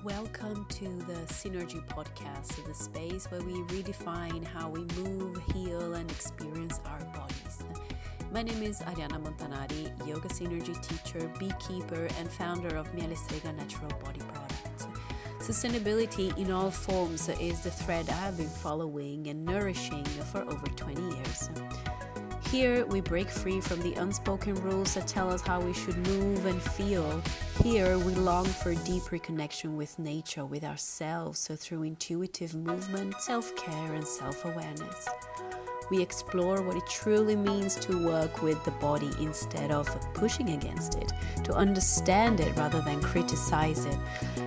Welcome to the Synergy Podcast, the space where we redefine how we move, heal, and experience our bodies. My name is Ariana Montanari, yoga synergy teacher, beekeeper, and founder of Mielistrega Natural Body Products. Sustainability in all forms is the thread I've been following and nourishing for over 20 years. Here, we break free from the unspoken rules that tell us how we should move and feel. Here, we long for deep reconnection with nature, with ourselves, so through intuitive movement, self-care, and self-awareness. We explore what it truly means to work with the body instead of pushing against it, to understand it rather than criticize it.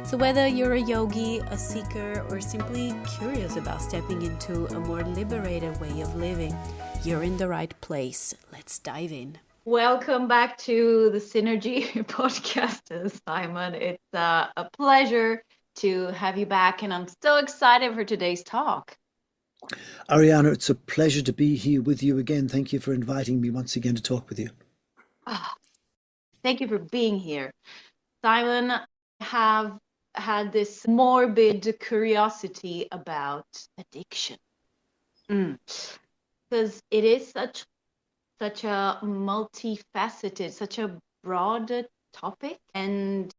So whether you're a yogi, a seeker, or simply curious about stepping into a more liberated way of living, you're in the right place. Let's dive in. Welcome back to the Synergy Podcast, Simon. It's a pleasure to have you back, and I'm so excited for today's talk. Ariana, it's a pleasure to be here with you again. Thank you for inviting me once again to talk with you. Thank you for being here. Simon, I have had this morbid curiosity about addiction. Because it is such a multifaceted, such a broad topic, and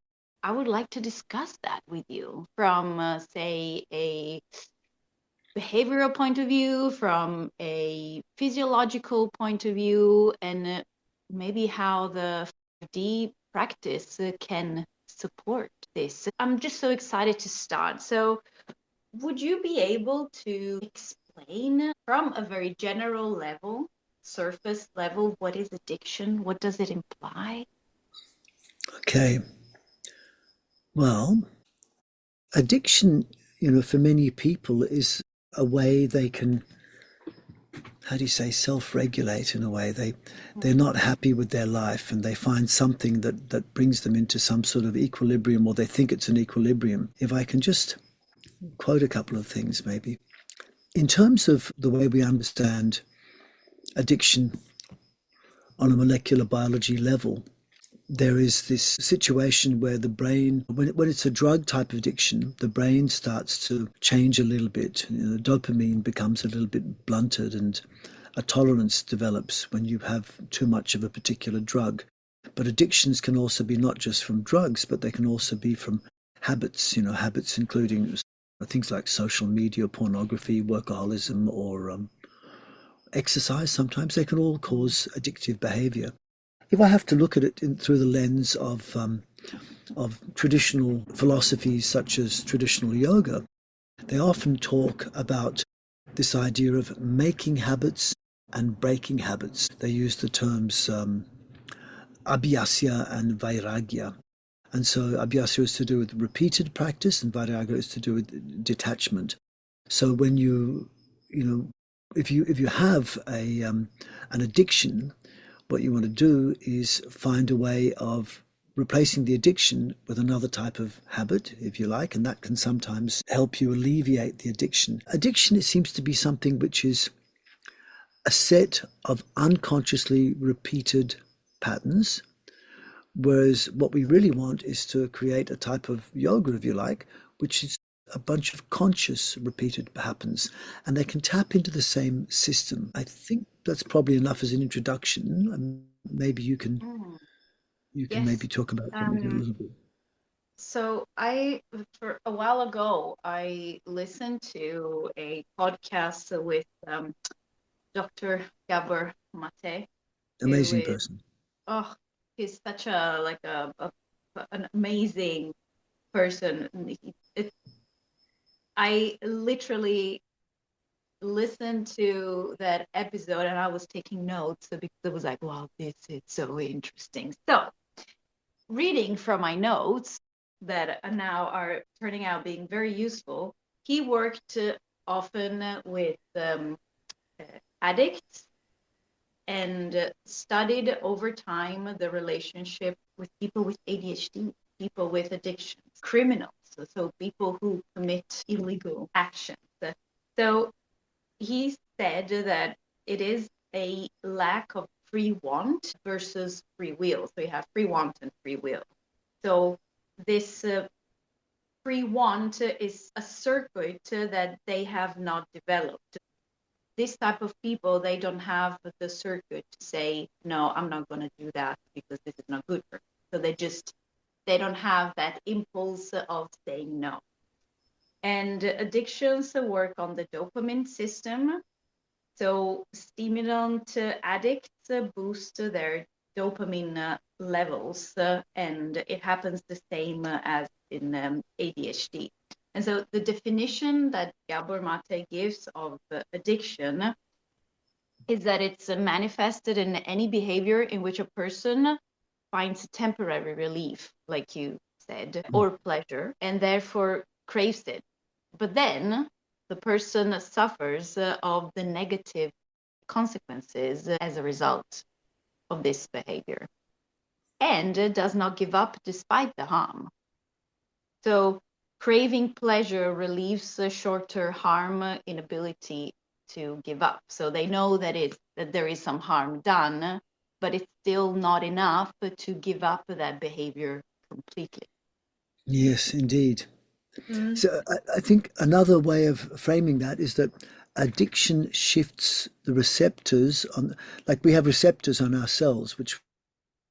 I would like to discuss that with you from, say, a behavioral point of view, from a physiological point of view, and maybe how the 5D practice can support this. I'm just so excited to start. So would you be able to explain from a very general level, surface level, what is addiction? What does it imply? Okay. Well, addiction, for many people is a way they can, self-regulate in a way. They're not happy with their life and they find something that brings them into some sort of equilibrium, or they think it's an equilibrium. If I can just quote a couple of things maybe. In terms of the way we understand addiction on a molecular biology level, there is this situation where the brain, when it's a drug type of addiction, the brain starts to change a little bit. The dopamine becomes a little bit blunted and a tolerance develops when you have too much of a particular drug. But addictions can also be not just from drugs, but they can also be from habits, habits including things like social media, pornography, workaholism, or exercise. Sometimes they can all cause addictive behavior. If I have to look at it through the lens of traditional philosophies such as traditional yoga, they often talk about this idea of making habits and breaking habits. They use the terms abhyasya and vairagya. And so abhyasya is to do with repeated practice and vairagya is to do with detachment. So when if you have an addiction, what you want to do is find a way of replacing the addiction with another type of habit, if you like, and that can sometimes help you alleviate the addiction. Addiction, it seems to be something which is a set of unconsciously repeated patterns, whereas what we really want is to create a type of yoga, if you like, which is a bunch of conscious repeated patterns, and they can tap into the same system. I think that's probably enough as an introduction, and maybe you can Yes. maybe talk about that a little bit. So for a while ago, I listened to a podcast with Dr. Gabor Mate. Amazing person. Oh, he's such an amazing person. I literally listened to that episode and I was taking notes because it was like, wow, this is so interesting. So reading from my notes that now are turning out being very useful, he worked often with addicts and studied over time the relationship with people with ADHD, people with addictions, criminals, so people who commit illegal actions. So he said that it is a lack of free want versus free will. So you have free want and free will. So this pre-want is a circuit that they have not developed. This type of people, they don't have the circuit to say, no, I'm not going to do that because this is not good for me. So they don't have that impulse of saying no. And addictions work on the dopamine system. So stimulant addicts boost their dopamine levels, and it happens the same as in ADHD. And so the definition that Gabor Mate gives of addiction is that it's manifested in any behavior in which a person finds temporary relief, like you said, or pleasure, and therefore craves it. But then the person suffers of the negative consequences as a result of this behavior and does not give up despite the harm. So craving pleasure relieves short-term harm inability to give up. So they know that there is some harm done, but it's still not enough to give up that behavior completely. Yes, indeed. So I think another way of framing that is that addiction shifts the receptors on, like we have receptors on our cells which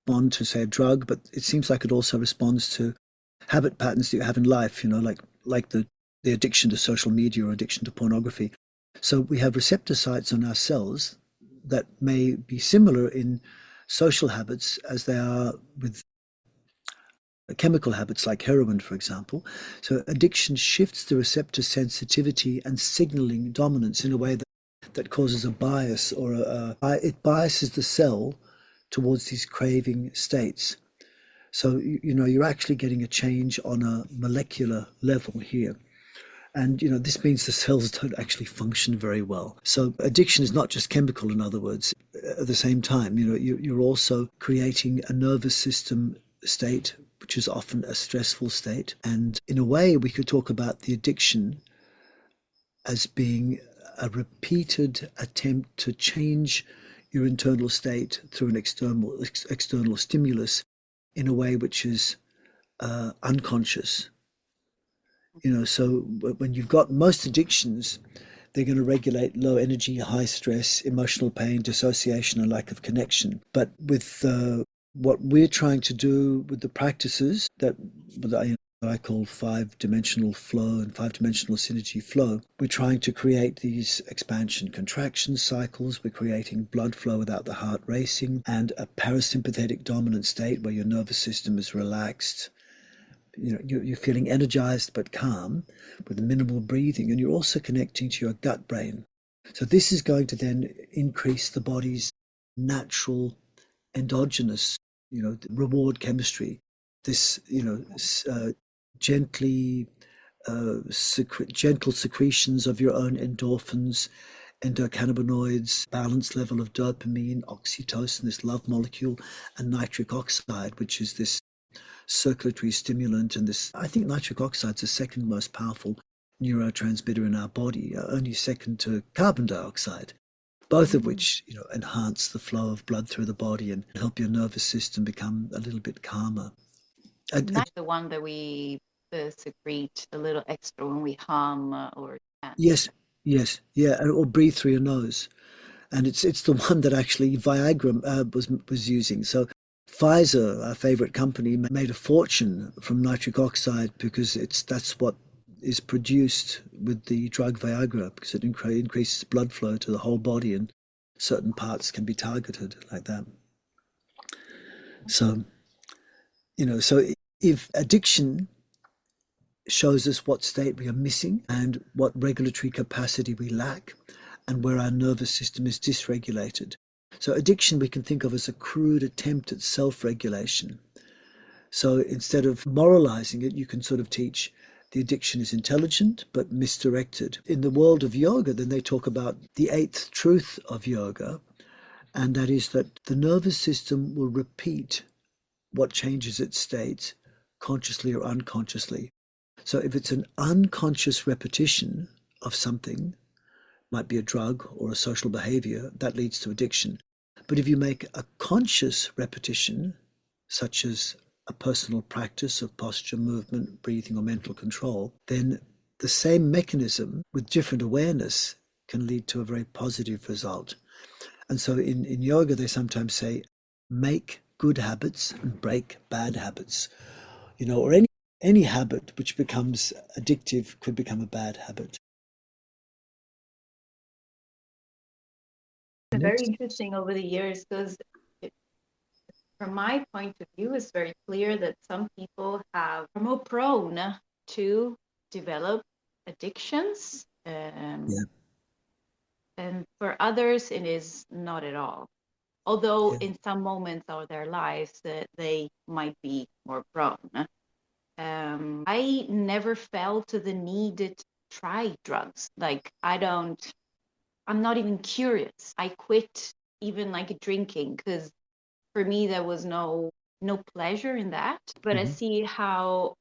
respond to, say, a drug, but it seems like it also responds to habit patterns that you have in life, like the addiction to social media or addiction to pornography. So we have receptor sites on our cells that may be similar in social habits as they are with chemical habits like heroin, for example. So addiction shifts the receptor sensitivity and signaling dominance in a way that causes a bias, or it biases the cell towards these craving states. So, you're actually getting a change on a molecular level here. And, this means the cells don't actually function very well. So addiction is not just chemical, in other words. At the same time, you're also creating a nervous system state, which is often a stressful state. And in a way, we could talk about the addiction as being a repeated attempt to change your internal state through an external stimulus in a way which is unconscious. So when you've got most addictions, they're going to regulate low energy, high stress, emotional pain, dissociation, and lack of connection. But with what we're trying to do with the practices that I call 5-dimensional flow and 5-dimensional synergy flow, we're trying to create these expansion contraction cycles. We're creating blood flow without the heart racing, and a parasympathetic dominant state where your nervous system is relaxed. You're feeling energized but calm with minimal breathing, and you're also connecting to your gut brain. So this is going to then increase the body's natural endogenous, reward chemistry. This, gentle secretions of your own endorphins, endocannabinoids, balanced level of dopamine, oxytocin, this love molecule, and nitric oxide, which is this circulatory stimulant. And this, I think nitric oxide is the second most powerful neurotransmitter in our body, only second to carbon dioxide, both of which enhance the flow of blood through the body and help your nervous system become a little bit calmer. That's the one that we secrete a little extra when we hum or yes, yeah, or breathe through your nose. And it's the one that actually Viagra was using. So Pfizer, our favorite company, made a fortune from nitric oxide because that's what is produced with the drug Viagra, because it increases blood flow to the whole body, and certain parts can be targeted like that. So, so if addiction shows us what state we are missing and what regulatory capacity we lack and where our nervous system is dysregulated. So addiction we can think of as a crude attempt at self-regulation. So instead of moralizing it, you can sort of teach the addiction is intelligent but misdirected. In the world of yoga, then they talk about the 8th truth of yoga, and that is that the nervous system will repeat what changes its state, consciously or unconsciously. So if it's an unconscious repetition of something, might be a drug or a social behavior, that leads to addiction. But if you make a conscious repetition, such as a personal practice of posture, movement, breathing, or mental control, then the same mechanism with different awareness can lead to a very positive result. And so in yoga, they sometimes say, make good habits and break bad habits, or any habit which becomes addictive could become a bad habit. Very interesting over the years, because from my point of view, it's very clear that some people are more prone to develop addictions. Yeah. And for others, it is not at all. Although Yeah. in some moments of their lives, they might be more prone. I never felt the need to try drugs. Like, I'm not even curious. I quit even like drinking, because for me there was no pleasure in that. But I see how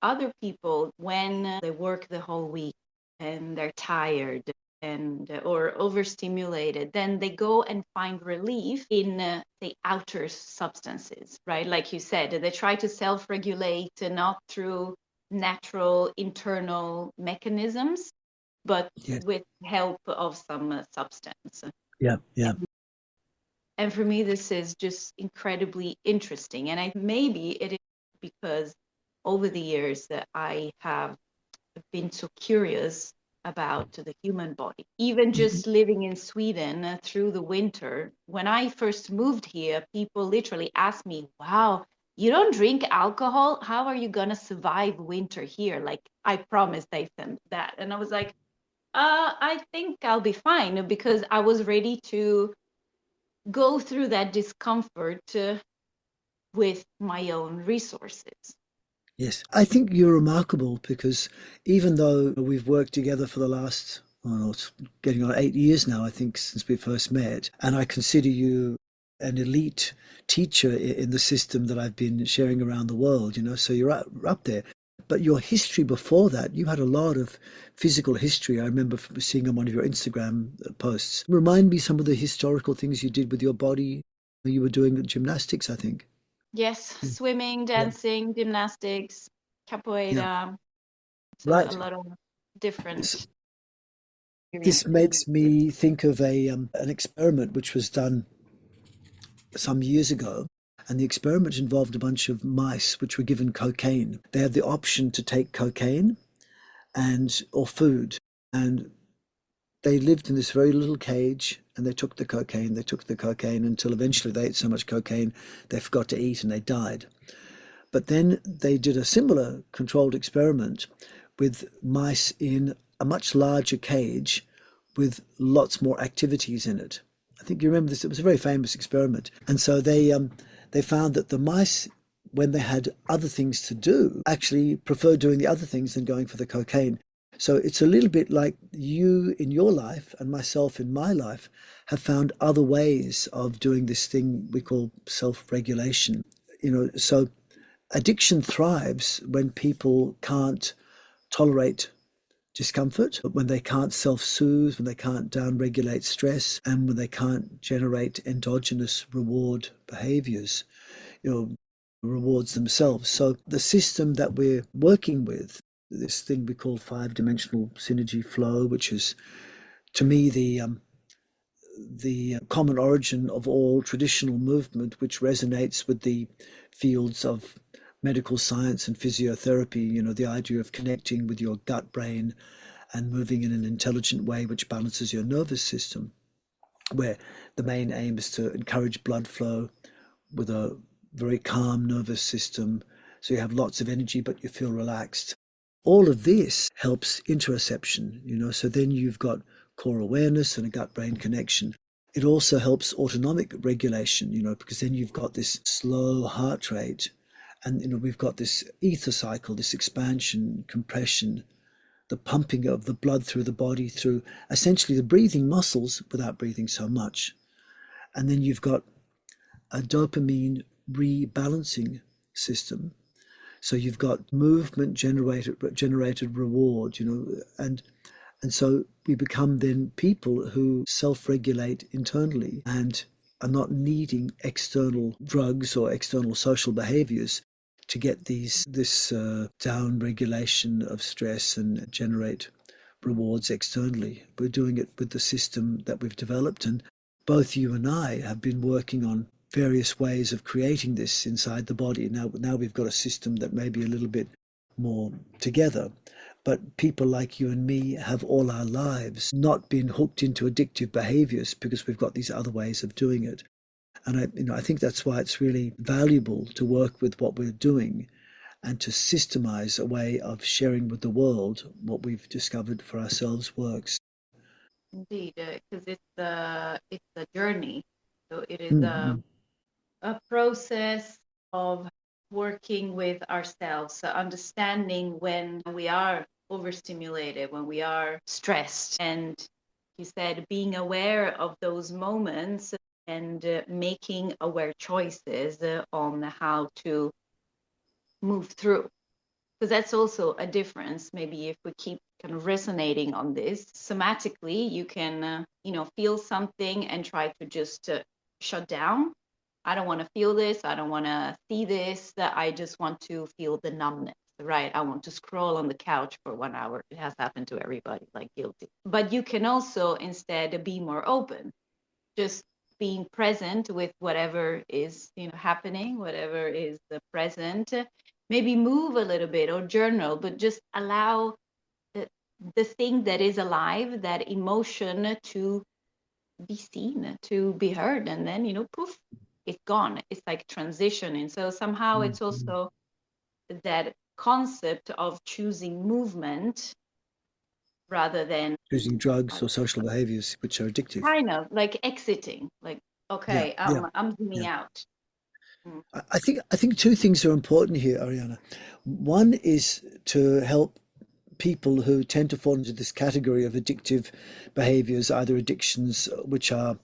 other people, when they work the whole week and they're tired and or overstimulated, then they go and find relief in the outer substances, right? Like you said, they try to self-regulate, not through natural internal mechanisms, but Yes. with help of some substance. Yeah. Yeah. And for me, this is just incredibly interesting. And maybe it is because over the years that I have been so curious about the human body. Even just living in Sweden through the winter, when I first moved here, people literally asked me, wow, you don't drink alcohol? How are you going to survive winter here? Like, I promised Nathan that. And I was like, I think I'll be fine, because I was ready to go through that discomfort with my own resources. Yes, I think you're remarkable because even though we've worked together for the last, it's getting on 8 years now, I think, since we first met, and I consider you an elite teacher in the system that I've been sharing around the world, so you're up there. But your history before that, you had a lot of physical history. I remember seeing on one of your Instagram posts. Remind me some of the historical things you did with your body. You were doing gymnastics, I think. Yes, swimming, Yeah. dancing, gymnastics, Yeah. capoeira. So a Right. lot of different This makes me think of an experiment which was done some years ago. And the experiment involved a bunch of mice which were given cocaine. They had the option to take cocaine or food. And they lived in this very little cage, and they took the cocaine until eventually they ate so much cocaine they forgot to eat and they died. But then they did a similar controlled experiment with mice in a much larger cage with lots more activities in it. I think you remember this. It was a very famous experiment. And so they found that the mice, when they had other things to do, actually preferred doing the other things than going for the cocaine. So it's a little bit like you in your life and myself in my life have found other ways of doing this thing we call self-regulation. So addiction thrives when people can't tolerate discomfort, when they can't self-soothe, when they can't down-regulate stress, and when they can't generate endogenous reward behaviors, rewards themselves. So the system that we're working with, this thing we call five-dimensional synergy flow, which is, to me, the common origin of all traditional movement, which resonates with the fields of medical science and physiotherapy, the idea of connecting with your gut brain and moving in an intelligent way which balances your nervous system, where the main aim is to encourage blood flow with a very calm nervous system, so you have lots of energy but you feel relaxed. All of this helps interoception, so then you've got core awareness and a gut-brain connection. It also helps autonomic regulation, because then you've got this slow heart rate, and we've got this ether cycle, this expansion, compression, the pumping of the blood through the body, through essentially the breathing muscles without breathing so much. And then you've got a dopamine rebalancing system. So you've got movement generated reward, and so we become then people who self-regulate internally, and are not needing external drugs or external social behaviors to get this down regulation of stress and generate rewards externally. We're doing it with the system that we've developed, and both you and I have been working on various ways of creating this inside the body. Now we've got a system that may be a little bit more together. But people like you and me have all our lives not been hooked into addictive behaviors because we've got these other ways of doing it. And I think that's why it's really valuable to work with what we're doing and to systemize a way of sharing with the world what we've discovered for ourselves works. Indeed, because it's a journey. So it is Mm-hmm. a process of working with ourselves, so understanding when we are overstimulated, when we are stressed, and you said being aware of those moments and making aware choices on how to move through. Because that's also a difference. Maybe if we keep kind of resonating on this, somatically, you can, feel something and try to just shut down. I don't want to feel this. I don't want to see this. I just want to feel the numbness, right? I want to scroll on the couch for 1 hour. It has happened to everybody, like guilty. But you can also instead be more open, just being present with whatever is, happening, whatever is the present. Maybe move a little bit or journal, but just allow the thing that is alive, that emotion, to be seen, to be heard, and then poof, it's gone. It's like transitioning. So somehow it's Mm-hmm. also that concept of choosing movement rather than Using drugs or social behaviors which are addictive. kind of like exiting, like, Yeah, okay, yeah, I'm zooming yeah. out. Mm. I think two things are important here, Ariana. One is to help people who tend to fall into this category of addictive behaviors, either addictions which are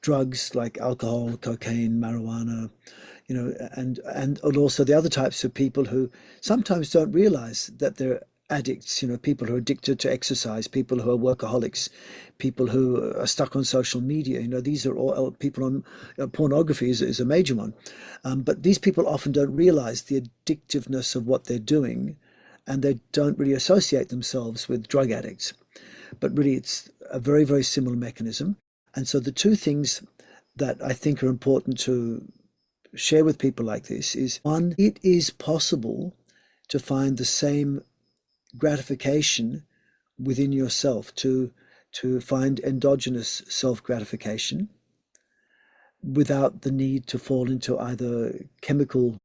drugs like alcohol, cocaine, marijuana, and also the other types of people who sometimes don't realize that they're addicts, people who are addicted to exercise, people who are workaholics, people who are stuck on social media. These are all people on pornography is a major one. But these people often don't realize the addictiveness of what they're doing, and they don't really associate themselves with drug addicts. But really, it's a very, very similar mechanism. And so the two things that I think are important to share with people like this is, one, it is possible to find the same gratification within yourself, to find endogenous self-gratification without the need to fall into either chemical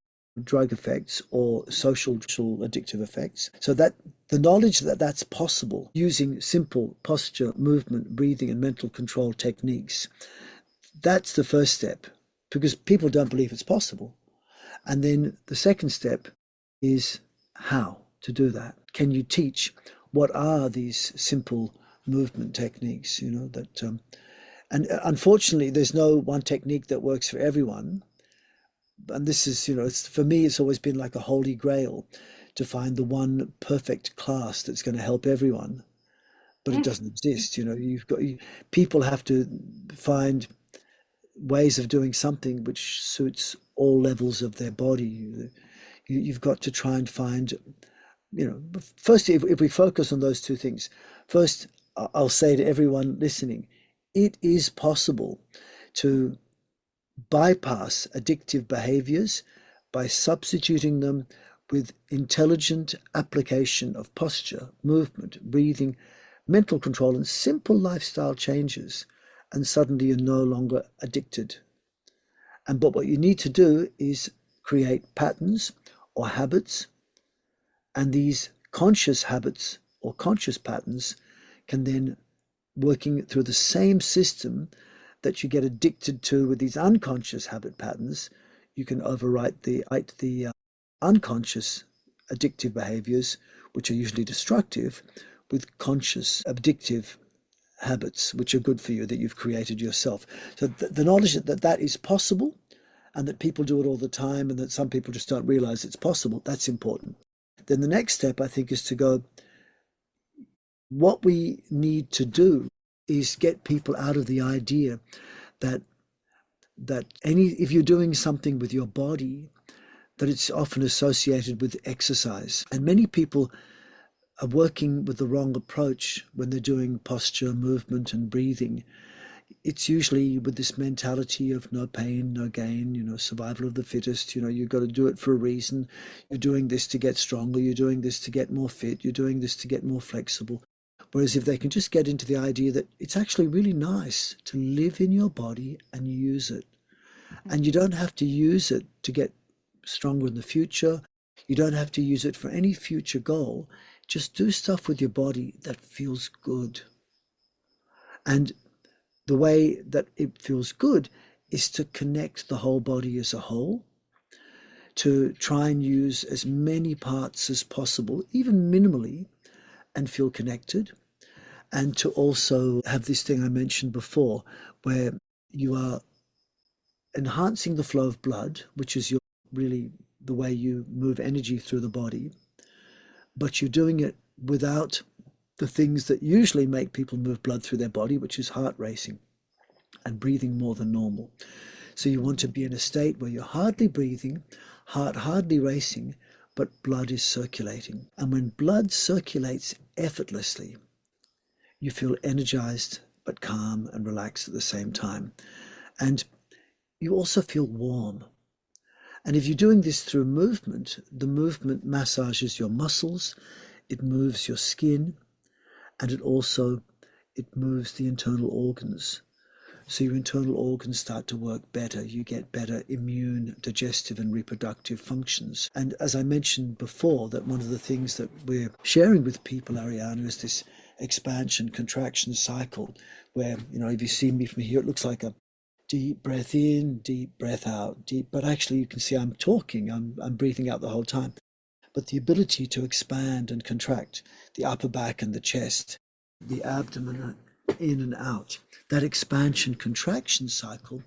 drug effects or social addictive effects. So that the knowledge that that's possible using simple posture, movement, breathing, and mental control techniques, that's the first step, because people don't believe it's possible. And then the second step is how to do that. Can you teach what are these simple movement techniques, and unfortunately, there's no one technique that works for everyone. And this is, for me, it's always been like a holy grail to find the one perfect class that's going to help everyone. But it doesn't exist. People have to find ways of doing something which suits all levels of their body. You've got to try and find, first, if we focus on those two things, first, I'll say to everyone listening, it is possible to bypass addictive behaviors by substituting them with intelligent application of posture, movement, breathing, mental control, and simple lifestyle changes. And suddenly you're no longer addicted. But what you need to do is create patterns or habits, and these conscious habits or conscious patterns can then, working through the same system that you get addicted to with these unconscious habit patterns, you can overwrite the unconscious addictive behaviors, which are usually destructive, with conscious addictive habits, which are good for you, that you've created yourself. So the knowledge that is possible, and that people do it all the time, and that some people just don't realize it's possible, that's important. Then the next step, I think, is to go, what we need to do is get people out of the idea that that if you're doing something with your body, that it's often associated with exercise. And many people are working with the wrong approach when they're doing posture, movement, and breathing. It's usually with this mentality of no pain, no gain, survival of the fittest. You've got to do it for a reason. You're doing this to get stronger. You're doing this to get more fit. You're doing this to get more flexible. Whereas if they can just get into the idea that it's actually really nice to live in your body and use it. And you don't have to use it to get stronger in the future. You don't have to use it for any future goal. Just do stuff with your body that feels good. And the way that it feels good is to connect the whole body as a whole, to try and use as many parts as possible, even minimally, and feel connected. And to also have this thing I mentioned before, where you are enhancing the flow of blood, which is really the way you move energy through the body, but you're doing it without the things that usually make people move blood through their body, which is heart racing and breathing more than normal. So you want to be in a state where you're hardly breathing, heart hardly racing, but blood is circulating. And when blood circulates effortlessly, you feel energized but calm and relaxed at the same time. And you also feel warm. And if you're doing this through movement, the movement massages your muscles, it moves your skin, and it moves the internal organs. So your internal organs start to work better. You get better immune, digestive, and reproductive functions. And as I mentioned before, that one of the things that we're sharing with people, Ariana, is this expansion contraction cycle where, if you see me from here, it looks like a deep breath in, deep breath out, deep, but actually you can see I'm talking, I'm breathing out the whole time. But the ability to expand and contract the upper back and the chest, the abdomen in and out, that expansion contraction cycle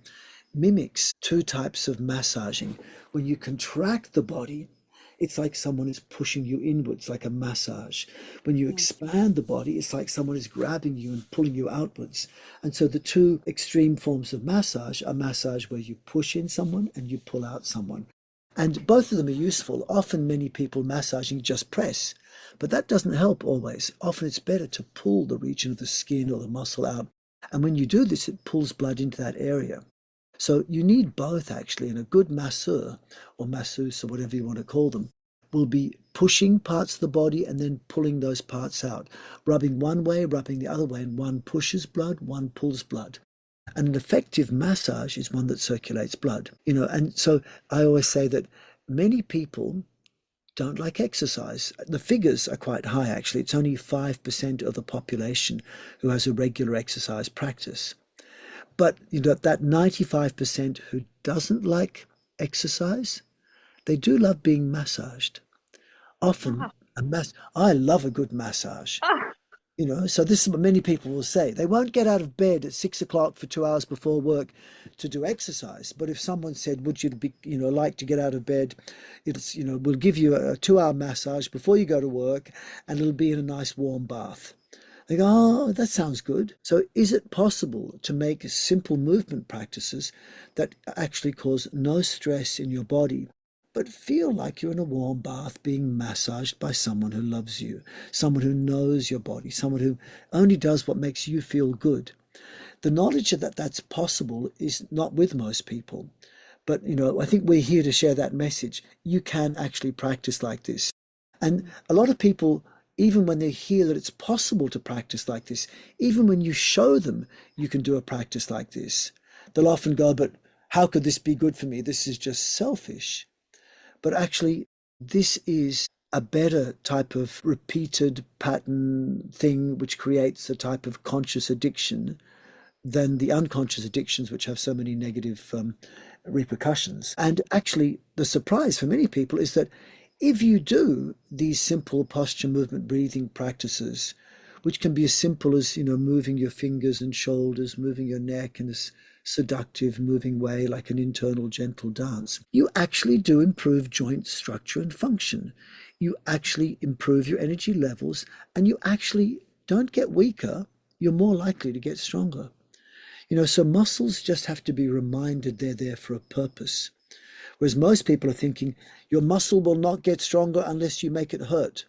mimics two types of massaging. When you contract the body, it's like someone is pushing you inwards, like a massage. When you expand the body, it's like someone is grabbing you and pulling you outwards. And so the two extreme forms of massage are massage where you push in someone and you pull out someone. And both of them are useful. Often many people massaging just press, but that doesn't help always. Often it's better to pull the region of the skin or the muscle out. And when you do this, it pulls blood into that area. So you need both actually, and a good masseur or masseuse or whatever you want to call them will be pushing parts of the body and then pulling those parts out, rubbing one way, rubbing the other way, and one pushes blood, one pulls blood. And an effective massage is one that circulates blood, and so I always say that many people don't like exercise. The figures are quite high actually. It's only 5% of the population who has a regular exercise practice. But that 95% who doesn't like exercise, they do love being massaged. Often, I love a good massage. So this is what many people will say. They won't get out of bed at 6 o'clock for 2 hours before work to do exercise. But if someone said, would you like to get out of bed? We'll give you a 2-hour massage before you go to work and it'll be in a nice warm bath. They go, oh, that sounds good. So is it possible to make simple movement practices that actually cause no stress in your body, but feel like you're in a warm bath being massaged by someone who loves you, someone who knows your body, someone who only does what makes you feel good? The knowledge that that's possible is not with most people. But, I think we're here to share that message. You can actually practice like this. And a lot of people, even when they hear that it's possible to practice like this, even when you show them you can do a practice like this, they'll often go, but how could this be good for me? This is just selfish. But actually, this is a better type of repeated pattern thing which creates a type of conscious addiction than the unconscious addictions which have so many negative repercussions. And actually, the surprise for many people is that if you do these simple posture, movement, breathing practices, which can be as simple as, moving your fingers and shoulders, moving your neck in this seductive moving way like an internal gentle dance, you actually do improve joint structure and function. You actually improve your energy levels and you actually don't get weaker. You're more likely to get stronger. So muscles just have to be reminded they're there for a purpose. Whereas most people are thinking, your muscle will not get stronger unless you make it hurt.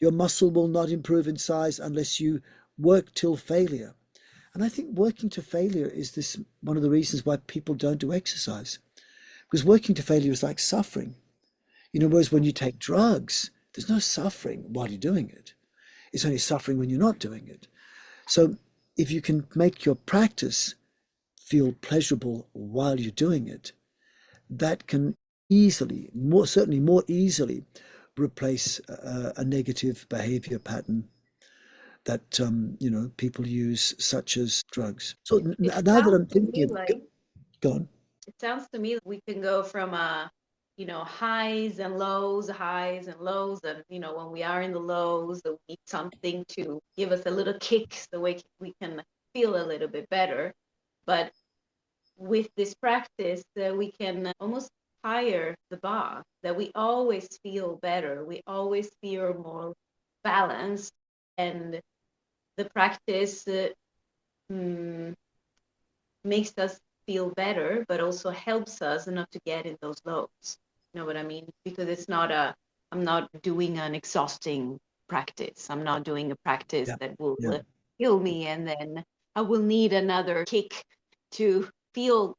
Your muscle will not improve in size unless you work till failure. And I think working to failure is one of the reasons why people don't do exercise. Because working to failure is like suffering. Whereas when you take drugs, there's no suffering while you're doing it. It's only suffering when you're not doing it. So if you can make your practice feel pleasurable while you're doing it, that can certainly more easily replace a negative behavior pattern that people use, such as drugs. So now that I'm thinking of, go on. It sounds to me we can go from highs and lows, and when we are in the lows, we need something to give us a little kick so we can feel a little bit better. But with this practice, we can almost higher the bar, that we always feel better, we always feel more balanced, and the practice makes us feel better, but also helps us not to get in those lows. You know what I mean? Because I'm not doing an exhausting practice. I'm not doing a practice that will kill me, and then I will need another kick to feel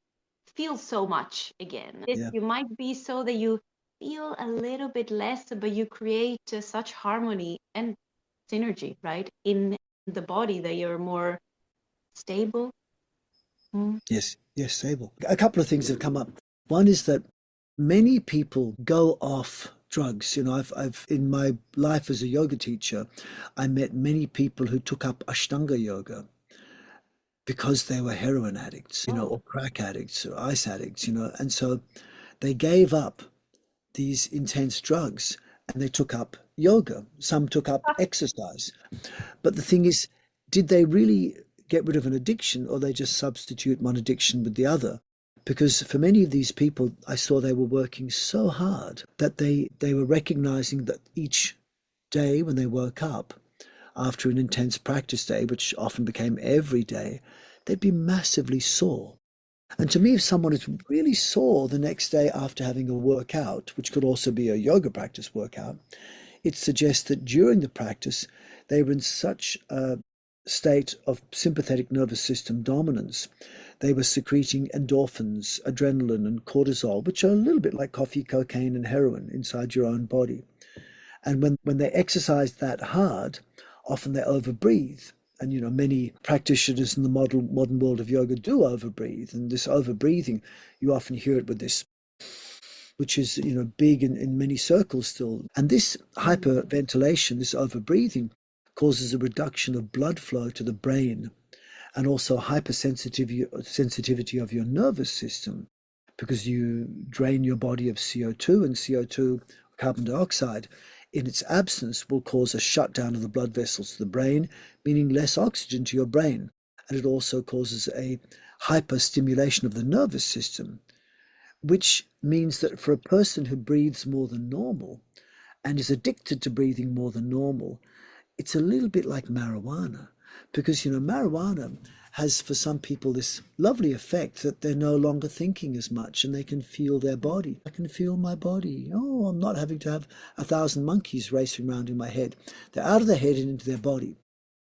so much again. You might be so that you feel a little bit less, but you create such harmony and synergy, right, in the body, that you're more stable. Yes, stable. A couple of things have come up. One is that many people go off drugs. I've in my life as a yoga teacher, I met many people who took up Ashtanga yoga because they were heroin addicts, or crack addicts or ice addicts, and so they gave up these intense drugs and they took up yoga. Some took up exercise. But the thing is, did they really get rid of an addiction, or they just substitute one addiction with the other? Because for many of these people, I saw they were working so hard that they were recognizing that each day when they woke up after an intense practice day, which often became every day, they'd be massively sore. And to me, if someone is really sore the next day after having a workout, which could also be a yoga practice workout, it suggests that during the practice, they were in such a state of sympathetic nervous system dominance. They were secreting endorphins, adrenaline, and cortisol, which are a little bit like coffee, cocaine, and heroin inside your own body. And when they exercise that hard, often they overbreathe. And, many practitioners in the modern world of yoga do overbreathe. And this overbreathing, you often hear it with this, which is, big in many circles still. And this hyperventilation, this overbreathing, causes a reduction of blood flow to the brain, and also hypersensitivity of your nervous system, because you drain your body of CO2, and CO2, carbon dioxide, in its absence will cause a shutdown of the blood vessels to the brain, meaning less oxygen to your brain. And it also causes a hyperstimulation of the nervous system, which means that for a person who breathes more than normal and is addicted to breathing more than normal, it's a little bit like marijuana, because, marijuana has for some people this lovely effect that they're no longer thinking as much and they can feel their body. I can feel my body. Oh, I'm not having to have 1,000 monkeys racing around in my head. They're out of their head and into their body.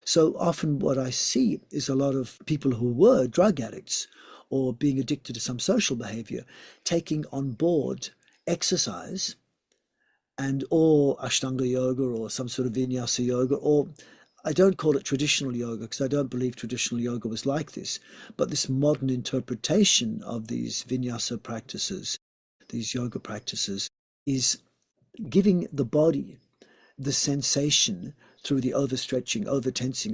So often what I see is a lot of people who were drug addicts or being addicted to some social behavior taking on board exercise or Ashtanga yoga or some sort of vinyasa yoga, or I don't call it traditional yoga because I don't believe traditional yoga was like this, but this modern interpretation of these vinyasa practices, these yoga practices, is giving the body the sensation through the overstretching, overtensing,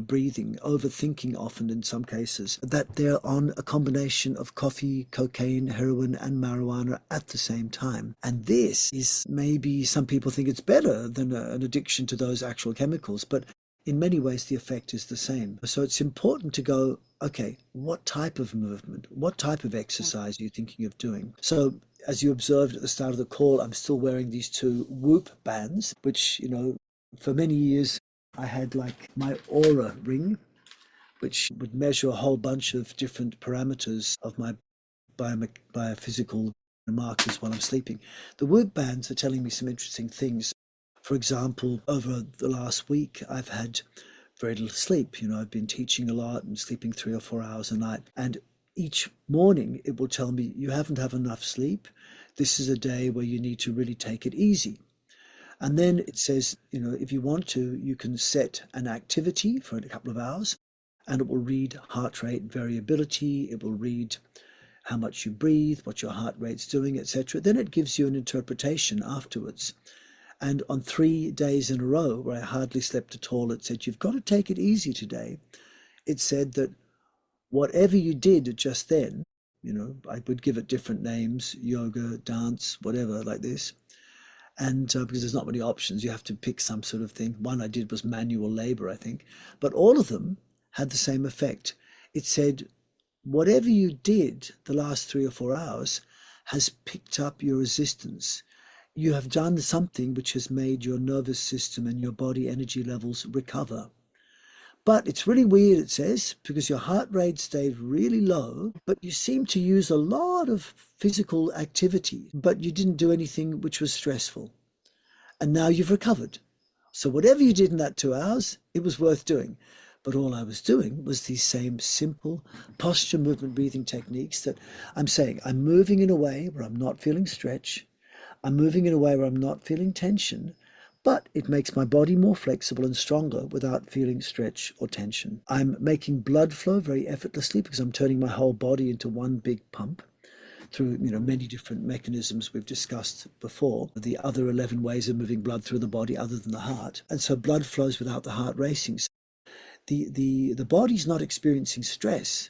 breathing, overthinking often in some cases, that they're on a combination of coffee, cocaine, heroin, and marijuana at the same time. And this is, maybe some people think it's better than an addiction to those actual chemicals, but in many ways the effect is the same. So it's important to go, okay, what type of movement, what type of exercise are you thinking of doing? So as you observed at the start of the call, I'm still wearing these two Whoop bands, which, for many years I had like my aura ring, which would measure a whole bunch of different parameters of my biophysical markers while I'm sleeping. The Whoop bands are telling me some interesting things. For example, over the last week, I've had very little sleep. I've been teaching a lot and sleeping 3 or 4 hours a night. And each morning it will tell me, you haven't had enough sleep. This is a day where you need to really take it easy. And then it says, if you want to, you can set an activity for a couple of hours, and it will read heart rate variability. It will read how much you breathe, what your heart rate's doing, etc. Then it gives you an interpretation afterwards. And on 3 days in a row where I hardly slept at all, it said, you've got to take it easy today. It said that whatever you did just then, I would give it different names, yoga, dance, whatever, like this. And because there's not many options, you have to pick some sort of thing. One I did was manual labor, I think. But all of them had the same effect. It said, whatever you did the last 3 or 4 hours has picked up your resistance. You have done something which has made your nervous system and your body energy levels recover. But it's really weird, it says, because your heart rate stayed really low, but you seem to use a lot of physical activity, but you didn't do anything which was stressful. And now you've recovered. So whatever you did in that 2 hours, it was worth doing. But all I was doing was these same simple posture, movement, breathing techniques that I'm saying, I'm moving in a way where I'm not feeling stretch. I'm moving in a way where I'm not feeling tension, but it makes my body more flexible and stronger without feeling stretch or tension. I'm making blood flow very effortlessly because I'm turning my whole body into one big pump through many different mechanisms we've discussed before, the other 11 ways of moving blood through the body other than the heart. And so blood flows without the heart racing. So the body's not experiencing stress,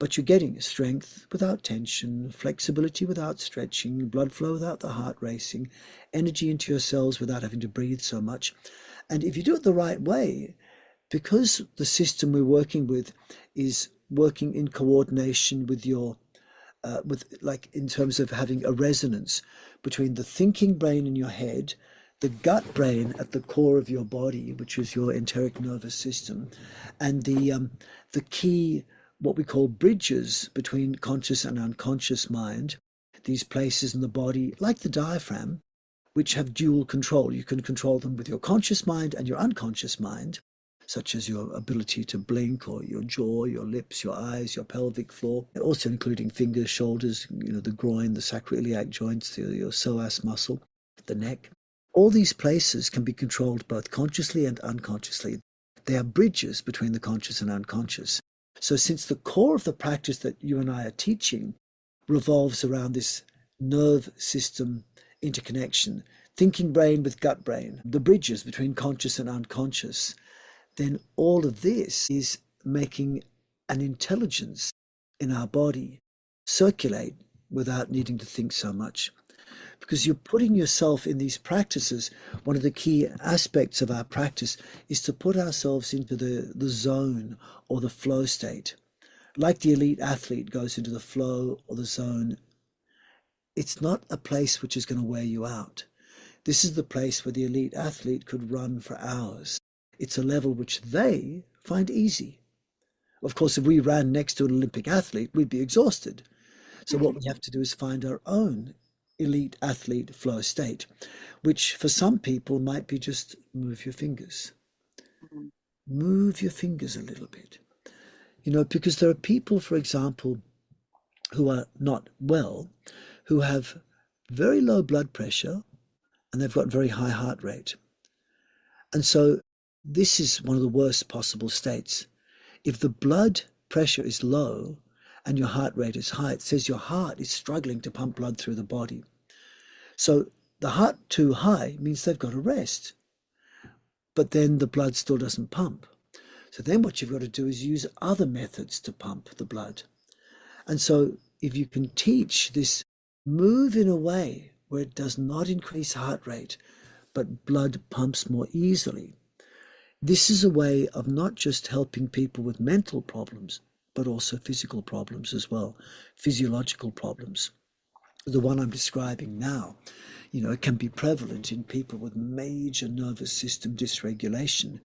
but you're getting strength without tension, flexibility without stretching, blood flow without the heart racing, energy into your cells without having to breathe so much. And if you do it the right way, because the system we're working with is working in coordination with your in terms of having a resonance between the thinking brain in your head, the gut brain at the core of your body, which is your enteric nervous system, and the key, what we call bridges between conscious and unconscious mind, these places in the body, like the diaphragm, which have dual control. You can control them with your conscious mind and your unconscious mind, such as your ability to blink, or your jaw, your lips, your eyes, your pelvic floor, also including fingers, shoulders, the groin, the sacroiliac joints, your psoas muscle, the neck. All these places can be controlled both consciously and unconsciously. They are bridges between the conscious and unconscious. So since the core of the practice that you and I are teaching revolves around this nerve system interconnection, thinking brain with gut brain, the bridges between conscious and unconscious, then all of this is making an intelligence in our body circulate without needing to think so much. Because you're putting yourself in these practices. One of the key aspects of our practice is to put ourselves into the zone or the flow state. Like the elite athlete goes into the flow or the zone, it's not a place which is going to wear you out. This is the place where the elite athlete could run for hours. It's a level which they find easy. Of course, if we ran next to an Olympic athlete, we'd be exhausted. So what we have to do is find our own elite athlete flow state, which for some people might be just move your fingers. Move your fingers a little bit. Because there are people, for example, who are not well, who have very low blood pressure and they've got very high heart rate. And so this is one of the worst possible states. If the blood pressure is low and your heart rate is high, it says your heart is struggling to pump blood through the body. So the heart too high means they've got to rest, but then the blood still doesn't pump. So then what you've got to do is use other methods to pump the blood. And so if you can teach this, move in a way where it does not increase heart rate, but blood pumps more easily. This is a way of not just helping people with mental problems, but also physical problems as well, physiological problems. The one I'm describing now, it can be prevalent in people with major nervous system dysregulation,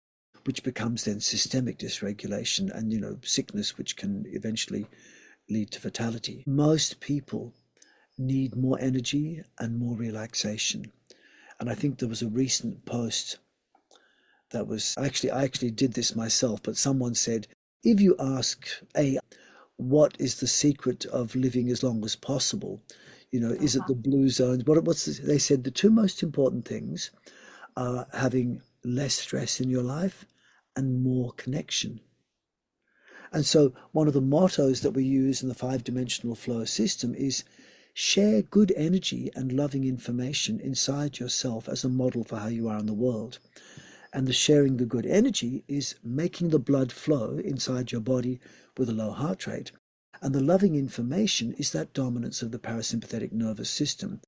which becomes then systemic dysregulation and, sickness, which can eventually lead to fatality. Most people need more energy and more relaxation. And I think there was a recent post that was I actually did this myself, but someone said, if you ask what is the secret of living as long as possible, is it the blue zones? They said the two most important things are having less stress in your life and more connection. And so one of the mottos that we use in the 5-dimensional flow system is share good energy and loving information inside yourself as a model for how you are in the world. And the sharing the good energy is making the blood flow inside your body with a low heart rate. And the loving information is that dominance of the parasympathetic nervous system,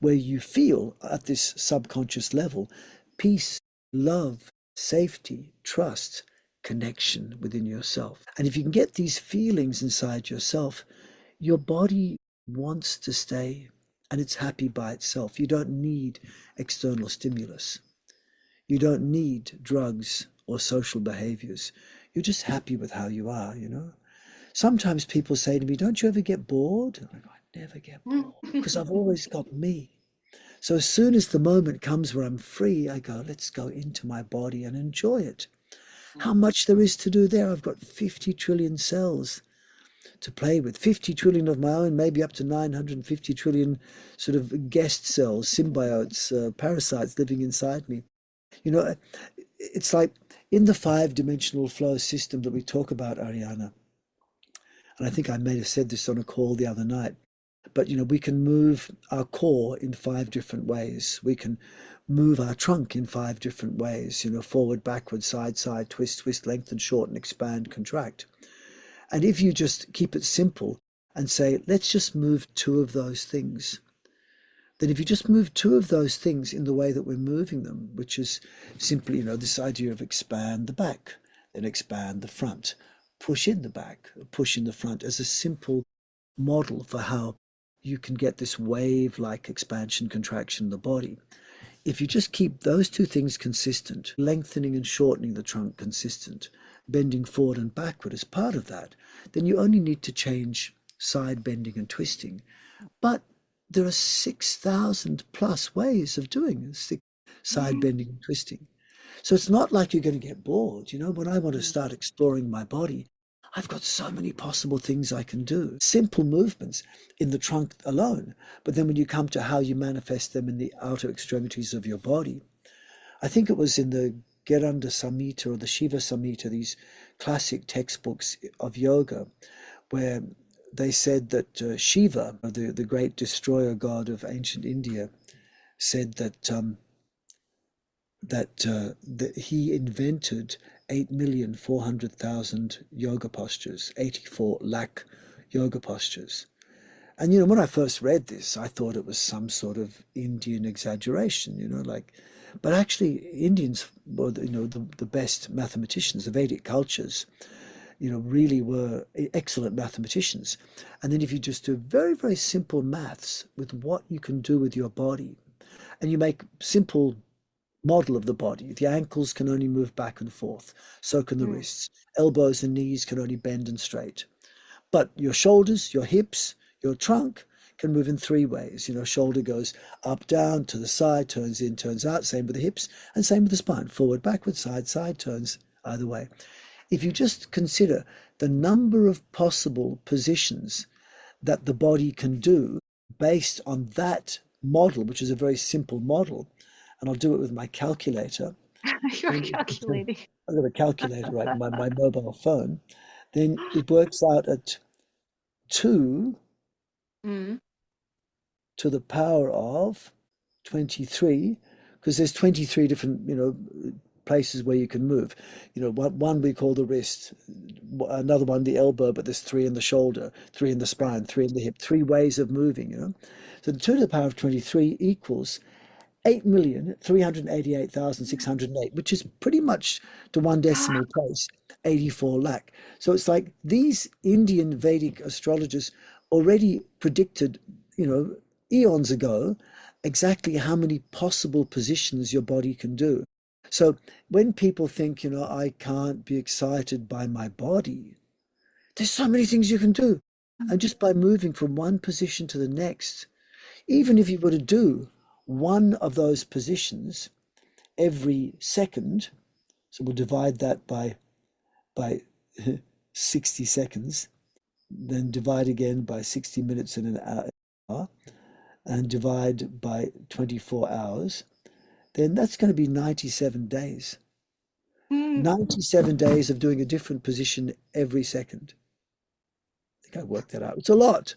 where you feel at this subconscious level peace, love, safety, trust, connection within yourself. And if you can get these feelings inside yourself, your body wants to stay and it's happy by itself. You don't need external stimulus. You don't need drugs or social behaviors. You're just happy with how you are, Sometimes people say to me, don't you ever get bored? And I go, I never get bored because I've always got me. So as soon as the moment comes where I'm free, I go, let's go into my body and enjoy it. How much there is to do there. I've got 50 trillion cells to play with, 50 trillion of my own, maybe up to 950 trillion sort of guest cells, symbiotes, parasites living inside me. It's like in the 5-dimensional flow system that we talk about, Ariana, and I think I may have said this on a call the other night, but we can move our core in 5 different ways. We can move our trunk in 5 different ways, forward, backward, side, twist, lengthen, shorten, expand, contract. And if you just keep it simple and say, let's just move 2 of those things, then if you just move 2 of those things in the way that we're moving them, which is simply, this idea of expand the back, then expand the front, push in the back, push in the front as a simple model for how you can get this wave-like expansion, contraction in the body. If you just keep those 2 things consistent, lengthening and shortening the trunk consistent, bending forward and backward as part of that, then you only need to change side bending and twisting. But there are 6,000 plus ways of doing side bending and twisting. So it's not like you're going to get bored. When I want to start exploring my body, I've got so many possible things I can do. Simple movements in the trunk alone. But then when you come to how you manifest them in the outer extremities of your body, I think it was in the Geranda Samhita or the Shiva Samhita, these classic textbooks of yoga, where they said that Shiva, the great destroyer god of ancient India, said that he invented 8,400,000 yoga postures, 84 lakh yoga postures. And when I first read this, I thought it was some sort of Indian exaggeration, but actually Indians were, the best mathematicians. The Vedic cultures, really were excellent mathematicians. And then if you just do very, very simple maths with what you can do with your body, and you make simple model of the body. The ankles can only move back and forth, so can the wrists. Elbows and knees can only bend and straight. But your shoulders, your hips, your trunk can move in 3 ways. Shoulder goes up, down, to the side, turns in, turns out. Same with the hips, and same with the spine. Forward, backward, side, turns either way. If you just consider the number of possible positions that the body can do based on that model, which is a very simple model, and I'll do it with my calculator. You're calculating. I've got a calculator, right, my mobile phone. Then it works out at 2 to the power of 23, because there's 23 different, places where you can move. One we call the wrist, another one the elbow, but there's 3 in the shoulder, 3 in the spine, 3 in the hip, 3 ways of moving. So 2 to the power of 23 equals 8,388,608, which is pretty much to 1 decimal place, 84 lakh. So it's like these Indian Vedic astrologers already predicted, eons ago, exactly how many possible positions your body can do. So when people think, I can't be excited by my body, there's so many things you can do. And just by moving from one position to the next, even if you were to do one of those positions every second, so we'll divide that by 60 seconds, then divide again by 60 minutes in an hour, and divide by 24 hours, then that's going to be 97 days. 97 days of doing a different position every second. I think I worked that out. It's a lot,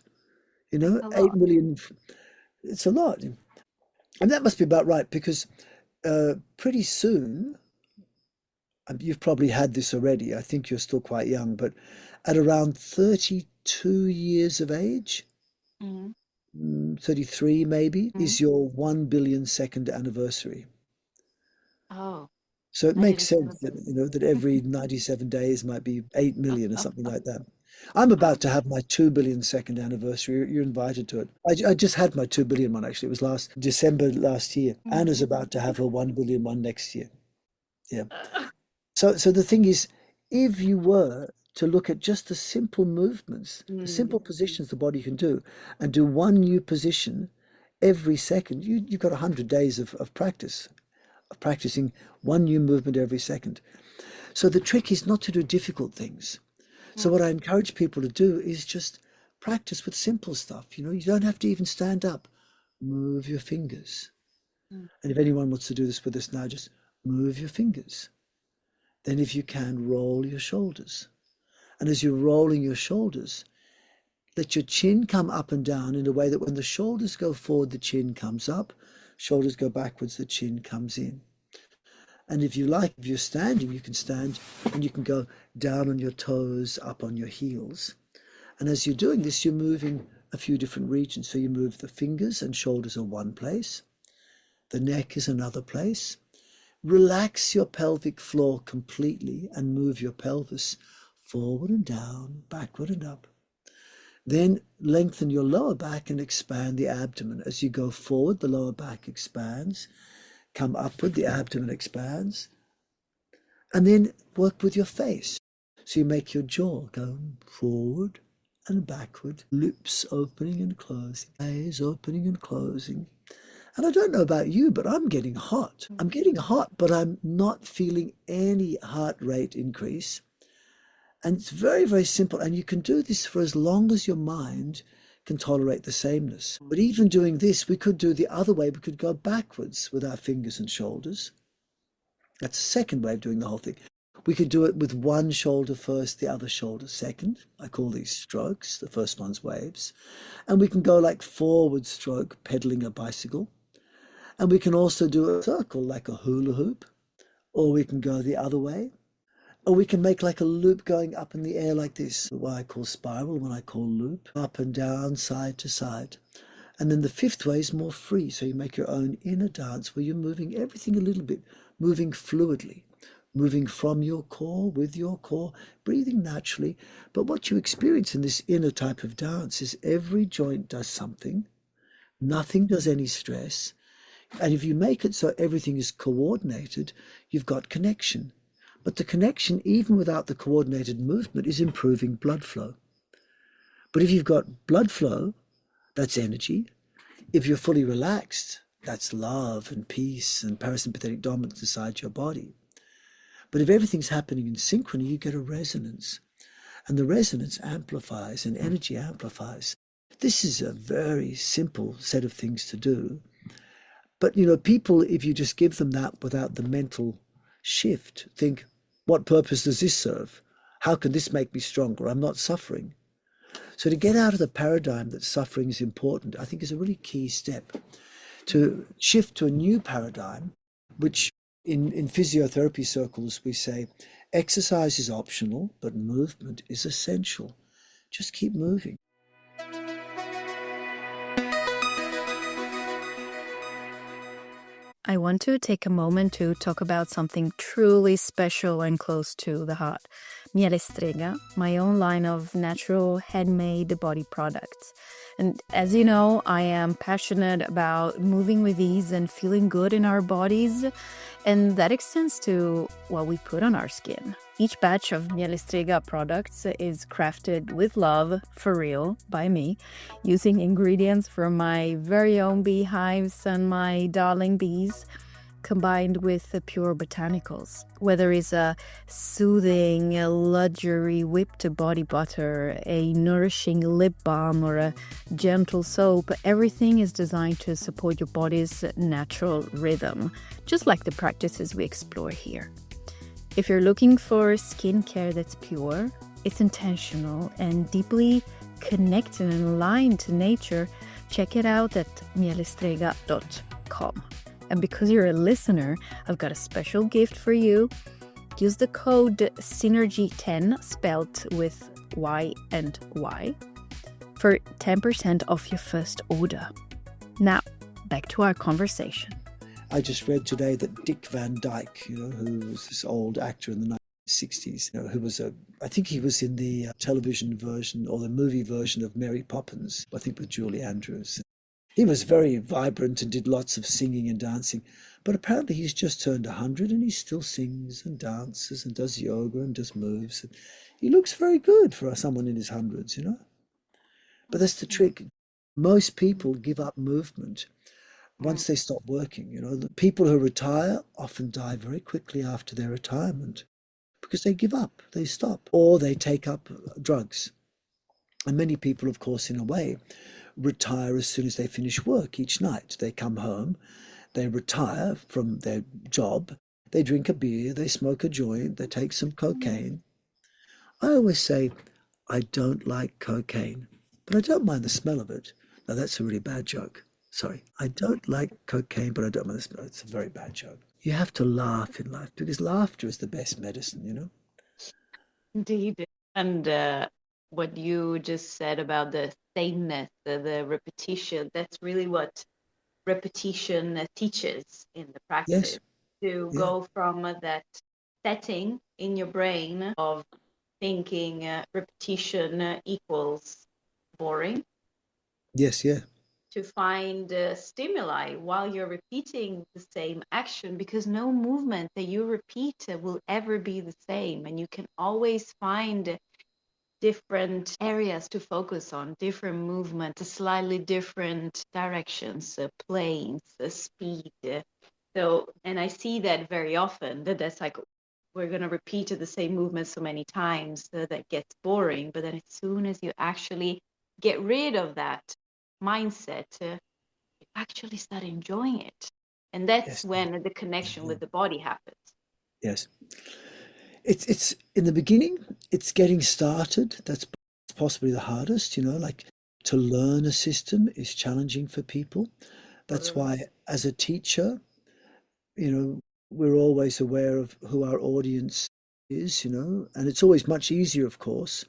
A 8 lot. million. It's a lot. And that must be about right because pretty soon, you've probably had this already. I think you're still quite young, but at around 32 years of age, Mm. 33 maybe, Mm. is your 1 billion second anniversary. Oh, So it I makes didn't know sense that, that every 97 days might be 8 million or something like that. I'm about to have my 2 billion second anniversary. You're invited to it. I just had my 2 billion one, actually. It was last December last year. Anna's about to have her 1 billion one next year. Yeah. So the thing is, if you were to look at just the simple movements, the simple positions the body can do, and do one new position every second, you've got 100 days of practice, of practicing one new movement every second. So the trick is not to do difficult things. So what I encourage people to do is just practice with simple stuff. You don't have to even stand up. Move your fingers. And if anyone wants to do this with us now, just move your fingers. Then if you can, roll your shoulders. And as you're rolling your shoulders, let your chin come up and down in a way that when the shoulders go forward, the chin comes up. Shoulders go backwards, the chin comes in. And if you like, if you're standing, you can stand and you can go down on your toes, up on your heels. And as you're doing this, you're moving a few different regions. So you move the fingers and shoulders are one place. The neck is another place. Relax your pelvic floor completely and move your pelvis forward and down, backward and up. Then lengthen your lower back and expand the abdomen. As you go forward, the lower back expands. Come upward, the abdomen expands. And then work with your face. So you make your jaw go forward and backward, lips opening and closing, eyes opening and closing. And I don't know about you, but I'm getting hot. I'm getting hot, but I'm not feeling any heart rate increase. And it's very, very simple. And you can do this for as long as your mind can tolerate the sameness. But even doing this, we could do the other way. We could go backwards with our fingers and shoulders. That's the second way of doing the whole thing. We could do it with one shoulder first, the other shoulder second. I call these strokes. The first one's waves. And we can go like forward stroke, pedaling a bicycle. And we can also do a circle like a hula hoop. Or we can go the other way. Or we can make like a loop going up in the air like this. What I call spiral, what I call loop. Up and down, side to side. And then the fifth way is more free. So you make your own inner dance where you're moving everything a little bit, moving fluidly, moving from your core, with your core, breathing naturally. But what you experience in this inner type of dance is every joint does something. Nothing does any stress. And if you make it so everything is coordinated, you've got connection. But the connection, even without the coordinated movement, is improving blood flow. But if you've got blood flow, that's energy. If you're fully relaxed, that's love and peace and parasympathetic dominance inside your body. But if everything's happening in synchrony, you get a resonance. And the resonance amplifies and energy amplifies. This is a very simple set of things to do. But, people, if you just give them that without the mental shift, think, what purpose does this serve? How can this make me stronger? I'm not suffering. So to get out of the paradigm that suffering is important, I think is a really key step. To shift to a new paradigm, which in physiotherapy circles, we say, exercise is optional, but movement is essential. Just keep moving. I want to take a moment to talk about something truly special and close to the heart. Miele Strega, my own line of natural handmade body products. And as you know, I am passionate about moving with ease and feeling good in our bodies. And that extends to what we put on our skin. Each batch of Mielestrega products is crafted with love, for real, by me, using ingredients from my very own beehives and my darling bees, combined with the pure botanicals. Whether it's a soothing, luxury whipped body butter, a nourishing lip balm, or a gentle soap, everything is designed to support your body's natural rhythm, just like the practices we explore here. If you're looking for skincare that's pure, it's intentional and deeply connected and aligned to nature, check it out at mielestrega.com. And because you're a listener, I've got a special gift for you. Use the code SYNERGY10, spelled with Y and Y, for 10% off your first order. Now, back to our conversation. I just read today that Dick Van Dyke, who was this old actor in the 1960s, who was I think he was in the television version or the movie version of Mary Poppins, I think with Julie Andrews. He was very vibrant and did lots of singing and dancing, but apparently he's just turned 100 and he still sings and dances and does yoga and does moves. And he looks very good for someone in his hundreds, But that's the trick. Most people give up movement once they stop working. The people who retire often die very quickly after their retirement because they give up, they stop, or they take up drugs. And many people, of course, in a way, retire as soon as they finish work each night. They come home, they retire from their job, they drink a beer, they smoke a joint, they take some cocaine. I always say, I don't like cocaine, but I don't mind the smell of it. Now, that's a really bad joke. Sorry. I don't like cocaine, but I don't mind the smell. It's a very bad joke. You have to laugh in life because laughter is the best medicine, Indeed. And what you just said about the sameness, the repetition, that's really what repetition teaches in the practice. Yes. To go from that setting in your brain of thinking repetition equals boring. Yes, yeah. To find stimuli while you're repeating the same action, because no movement that you repeat will ever be the same, and you can always find different areas to focus on, different movement, slightly different directions, planes, speed. And I see that very often, that's like, we're going to repeat the same movement so many times that gets boring. But then as soon as you actually get rid of that mindset, you actually start enjoying it. And that's when the connection with the body happens. Yes. It's in the beginning, it's getting started. That's possibly the hardest, like to learn a system is challenging for people. That's why as a teacher, we're always aware of who our audience is, and it's always much easier, of course,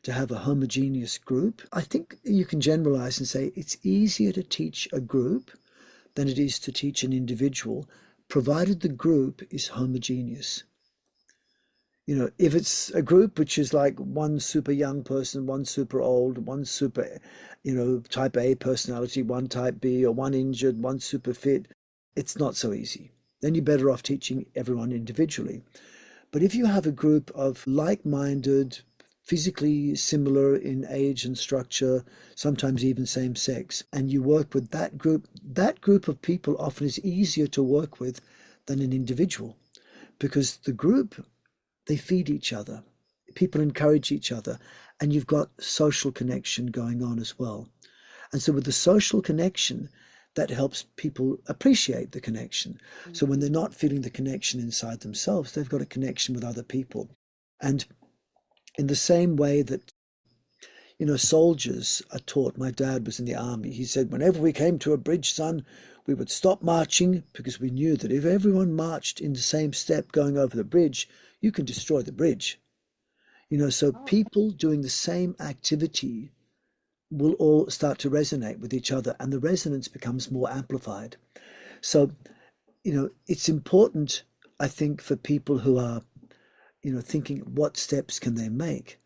to have a homogeneous group. I think you can generalize and say it's easier to teach a group than it is to teach an individual, provided the group is homogeneous. If it's a group which is like one super young person, one super old, one super, type A personality, one type B, or one injured, one super fit, it's not so easy. Then you're better off teaching everyone individually. But if you have a group of like-minded, physically similar in age and structure, sometimes even same sex, and you work with that group of people often is easier to work with than an individual, because the group, they feed each other, people encourage each other, and you've got social connection going on as well. And so with the social connection, that helps people appreciate the connection. So when they're not feeling the connection inside themselves, they've got a connection with other people. And in the same way that, soldiers are taught, my dad was in the army, he said, whenever we came to a bridge, son, we would stop marching because we knew that if everyone marched in the same step going over the bridge, you can destroy the bridge. So people doing the same activity will all start to resonate with each other, and the resonance becomes more amplified. So, it's important, I think, for people who are, thinking what steps can they make.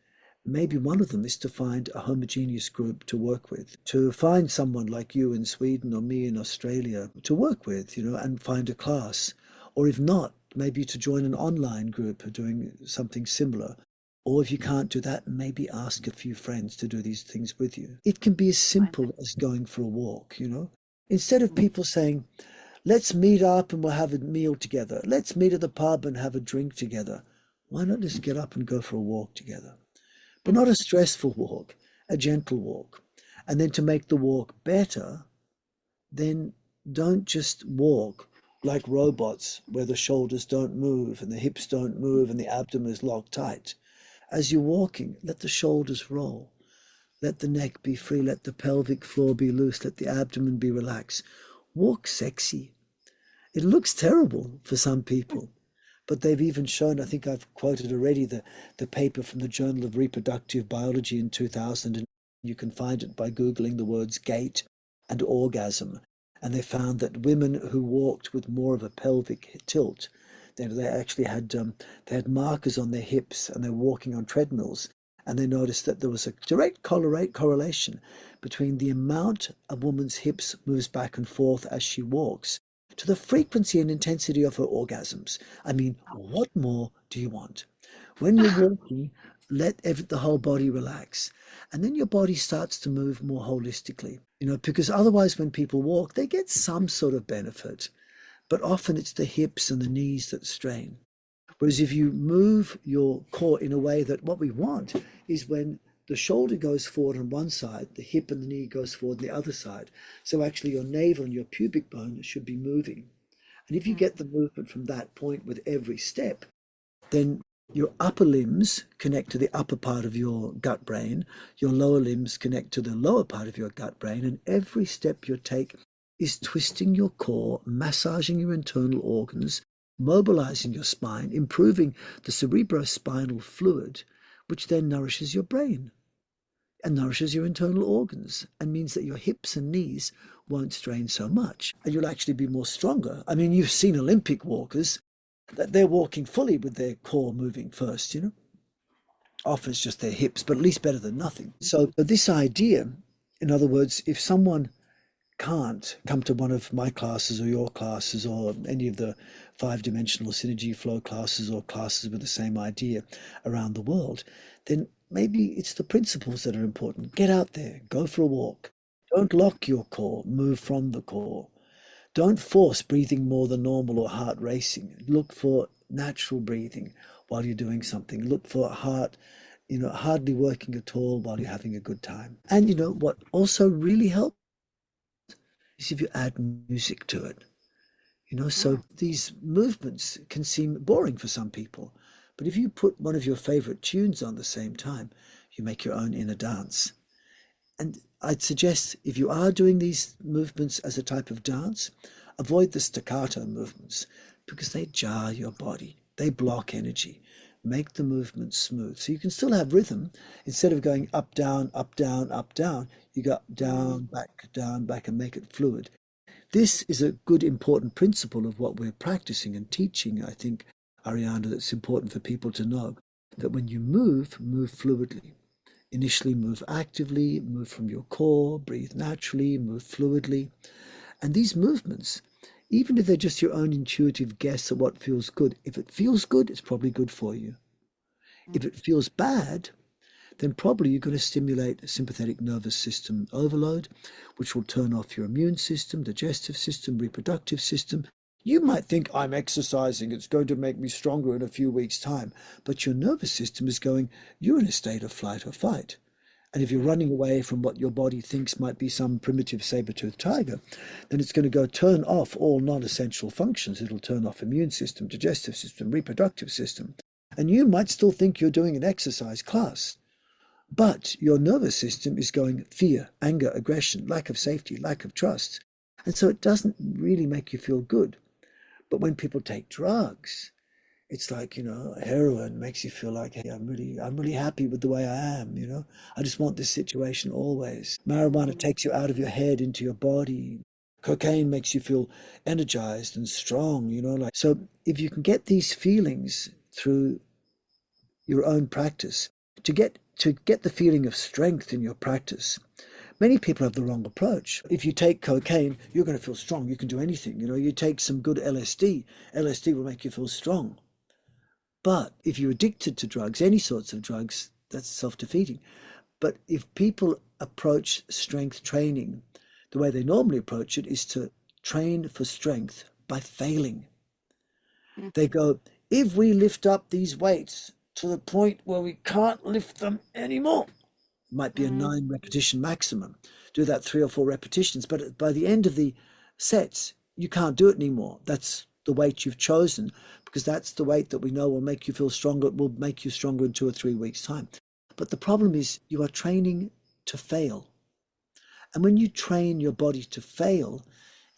Maybe one of them is to find a homogeneous group to work with, to find someone like you in Sweden or me in Australia to work with, and find a class, Or if not, maybe to join an online group or doing something similar. Or if you can't do that, maybe ask a few friends to do these things with you. It can be as simple as going for a walk, you know. Instead of people saying, let's meet up and we'll have a meal together. Let's meet at the pub and have a drink together. Why not just get up and go for a walk together? But not a stressful walk, a gentle walk. And then to make the walk better, then don't just walk like robots where the shoulders don't move and the hips don't move and the abdomen is locked tight. As you're walking, let the shoulders roll. Let the neck be free. Let the pelvic floor be loose. Let the abdomen be relaxed. Walk sexy. It looks terrible for some people, but they've even shown, I think I've quoted already, the paper from the Journal of Reproductive Biology in 2000, and you can find it by Googling the words gait and orgasm. And they found that women who walked with more of a pelvic tilt, they actually had they had markers on their hips and they're walking on treadmills, and they noticed that there was a direct correlation between the amount a woman's hips moves back and forth as she walks to the frequency and intensity of her orgasms. I mean, what more do you want? When you're walking, let the whole body relax, and then your body starts to move more holistically, you know, because otherwise when people walk, they get some sort of benefit, but often it's the hips and the knees that strain. Whereas if you move your core in a way that what we want is when the shoulder goes forward on one side, the hip and the knee goes forward on the other side. So actually your navel and your pubic bone should be moving. And if you get the movement from that point with every step, then your upper limbs connect to the upper part of your gut brain, your lower limbs connect to the lower part of your gut brain, and every step you take is twisting your core, massaging your internal organs, mobilizing your spine, improving the cerebrospinal fluid, which then nourishes your brain and nourishes your internal organs and means that your hips and knees won't strain so much and you'll actually be more stronger. I mean, you've seen Olympic walkers, that they're walking fully with their core moving first, you know. Often it's just their hips, but at least better than nothing. So this idea, in other words, if someone can't come to one of my classes or your classes or any of the 5-dimensional synergy flow classes or classes with the same idea around the world, then maybe it's the principles that are important. Get out there, go for a walk. Don't lock your core, move from the core. Don't force breathing more than normal or heart racing. Look for natural breathing while you're doing something. Look for heart, hardly working at all while you're having a good time. And what also really helps is if you add music to it. So these movements can seem boring for some people, but if you put one of your favorite tunes on the same time, you make your own inner dance. And I'd suggest if you are doing these movements as a type of dance, avoid the staccato movements because they jar your body. They block energy. Make the movement smooth. So you can still have rhythm. Instead of going up, down, up, down, up, down, you go down, back, and make it fluid. This is a good, important principle of what we're practicing and teaching, I think, Ariana, that's important for people to know, that when you move fluidly. Initially move actively, move from your core, breathe naturally, move fluidly. And these movements, even if they're just your own intuitive guess at what feels good, if it feels good, it's probably good for you. If it feels bad, then probably you're going to stimulate a sympathetic nervous system overload, which will turn off your immune system, digestive system, reproductive system. You might think, I'm exercising, it's going to make me stronger in a few weeks' time. But your nervous system is going, you're in a state of flight or fight. And if you're running away from what your body thinks might be some primitive saber-toothed tiger, then it's going to go turn off all non-essential functions. It'll turn off immune system, digestive system, reproductive system. And you might still think you're doing an exercise class. But your nervous system is going fear, anger, aggression, lack of safety, lack of trust. And so it doesn't really make you feel good. But when people take drugs, it's like, heroin makes you feel like, hey, I'm really happy with the way I am, I just want this situation always. Marijuana takes you out of your head into your body. Cocaine makes you feel energized and strong, So if you can get these feelings through your own practice, to get the feeling of strength in your practice, Many people have the wrong approach. If you take cocaine, you're going to feel strong. You can do anything. You take some good LSD. LSD will make you feel strong. But if you're addicted to drugs, any sorts of drugs, that's self-defeating. But if people approach strength training, the way they normally approach it is to train for strength by failing. They go, if we lift up these weights to the point where we can't lift them anymore, might be a 9 repetition maximum. Do that 3 or 4 repetitions, but by the end of the sets, you can't do it anymore. That's the weight you've chosen, because that's the weight that we know will make you feel stronger, will make you stronger in 2 or 3 weeks' time. But the problem is you are training to fail. And when you train your body to fail,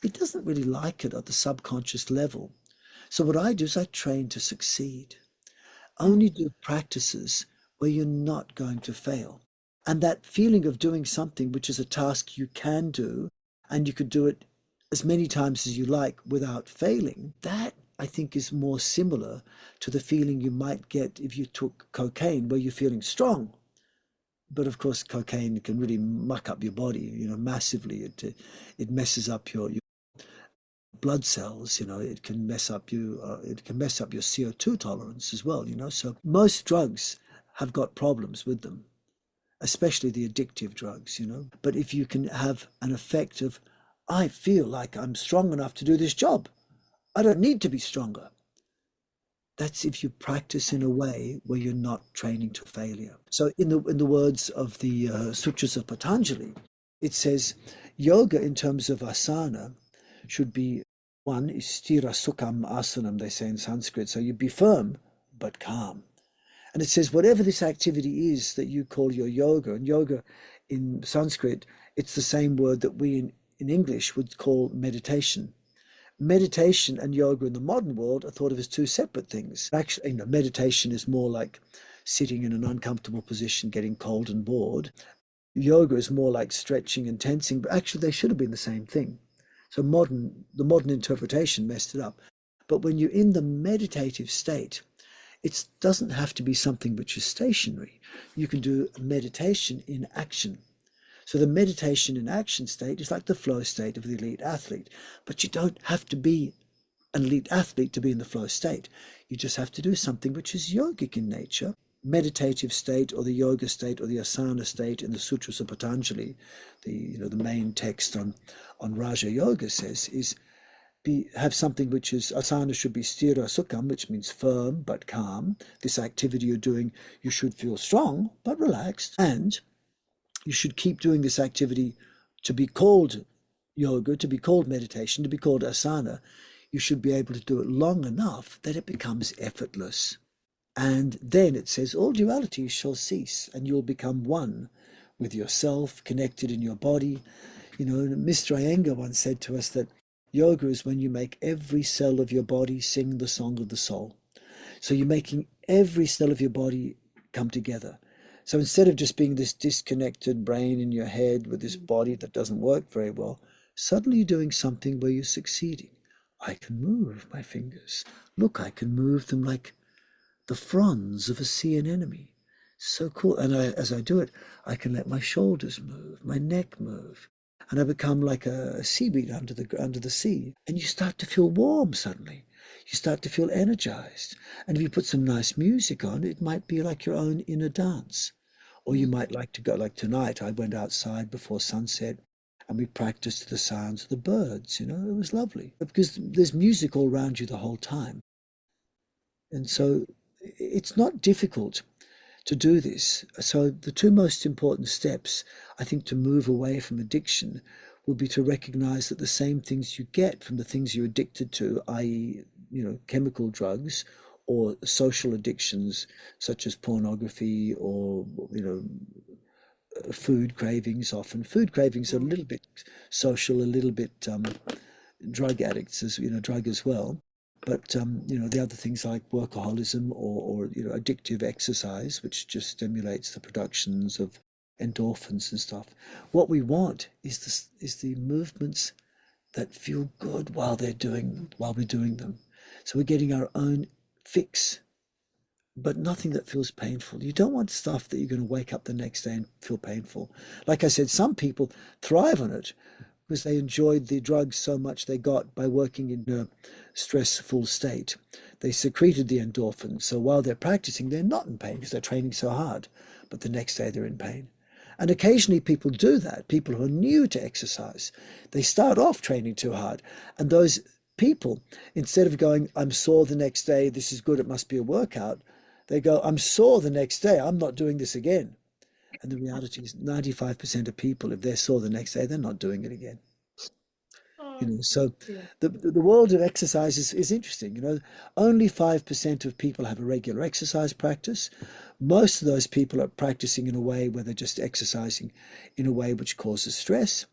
it doesn't really like it at the subconscious level. So what I do is I train to succeed. Only do practices where you're not going to fail. And that feeling of doing something which is a task you can do, and you could do it as many times as you like without failing, that I think is more similar to the feeling you might get if you took cocaine, where you're feeling strong. But of course, cocaine can really muck up your body, massively. It messes up your blood cells, it can mess up you. It can mess up your CO2 tolerance as well, So most drugs have got problems with them, especially the addictive drugs, But if you can have an effect of, I feel like I'm strong enough to do this job. I don't need to be stronger. That's if you practice in a way where you're not training to failure. So in the words of the Sutras of Patanjali, it says yoga in terms of asana should be, one is stira sukham asanam, they say in Sanskrit. So you be firm but calm. And it says whatever this activity is that you call your yoga, and yoga in Sanskrit, it's the same word that we in English would call meditation. Meditation and yoga in the modern world are thought of as 2 separate things. Actually, meditation is more like sitting in an uncomfortable position, getting cold and bored. Yoga is more like stretching and tensing, but actually they should have been the same thing. So the modern interpretation messed it up. But when you're in the meditative state, it doesn't have to be something which is stationary. You can do meditation in action. So the meditation in action state is like the flow state of the elite athlete. But you don't have to be an elite athlete to be in the flow state. You just have to do something which is yogic in nature. Meditative state, or the yoga state, or the asana state in the Sutras of Patanjali, the main text on Raja Yoga says, is have something which is, asana should be stira sukham, which means firm but calm. This activity you're doing, you should feel strong but relaxed, and you should keep doing this activity to be called yoga, to be called meditation, to be called asana. You should be able to do it long enough that it becomes effortless. And then it says all dualities shall cease and you'll become one with yourself, connected in your body. Mr. Iyengar once said to us that yoga is when you make every cell of your body sing the song of the soul. So you're making every cell of your body come together. So instead of just being this disconnected brain in your head with this body that doesn't work very well, suddenly you're doing something where you're succeeding. I can move my fingers. Look, I can move them like the fronds of a sea anemone. So cool. And as I do it, I can let my shoulders move, my neck move. And I become like a seaweed under the sea. And you start to feel warm suddenly. You start to feel energized. And if you put some nice music on, it might be like your own inner dance. Or you might like to go, like tonight, I went outside before sunset and we practiced to the sounds of the birds. It was lovely. Because there's music all around you the whole time. And so it's not difficult to do this. So the 2 most important steps, I think, to move away from addiction will be to recognize that the same things you get from the things you're addicted to, i.e., chemical drugs, or social addictions such as pornography, or food cravings. Often food cravings are a little bit social, a little bit drug addicts drug as well. But the other things like workaholism, or addictive exercise, which just stimulates the productions of endorphins and stuff. What we want is the movements that feel good while we're doing them. So we're getting our own fix but nothing that feels painful. You don't want stuff that you're going to wake up the next day and feel painful. Like I said, some people thrive on it because they enjoyed the drugs so much they got by working in a stressful state. They secreted the endorphins. So while they're practicing, they're not in pain because they're training so hard. But the next day they're in pain. And occasionally people do that. People who are new to exercise, they start off training too hard. And those people, instead of going, I'm sore the next day, this is good, it must be a workout, they go, I'm sore the next day, I'm not doing this again. And the reality is 95% of people, if they're sore the next day, they're not doing it again. So Yeah. the world of exercise is interesting. Only 5% of people have a regular exercise practice. Most of those people are practicing in a way where they're just exercising in a way which causes stress.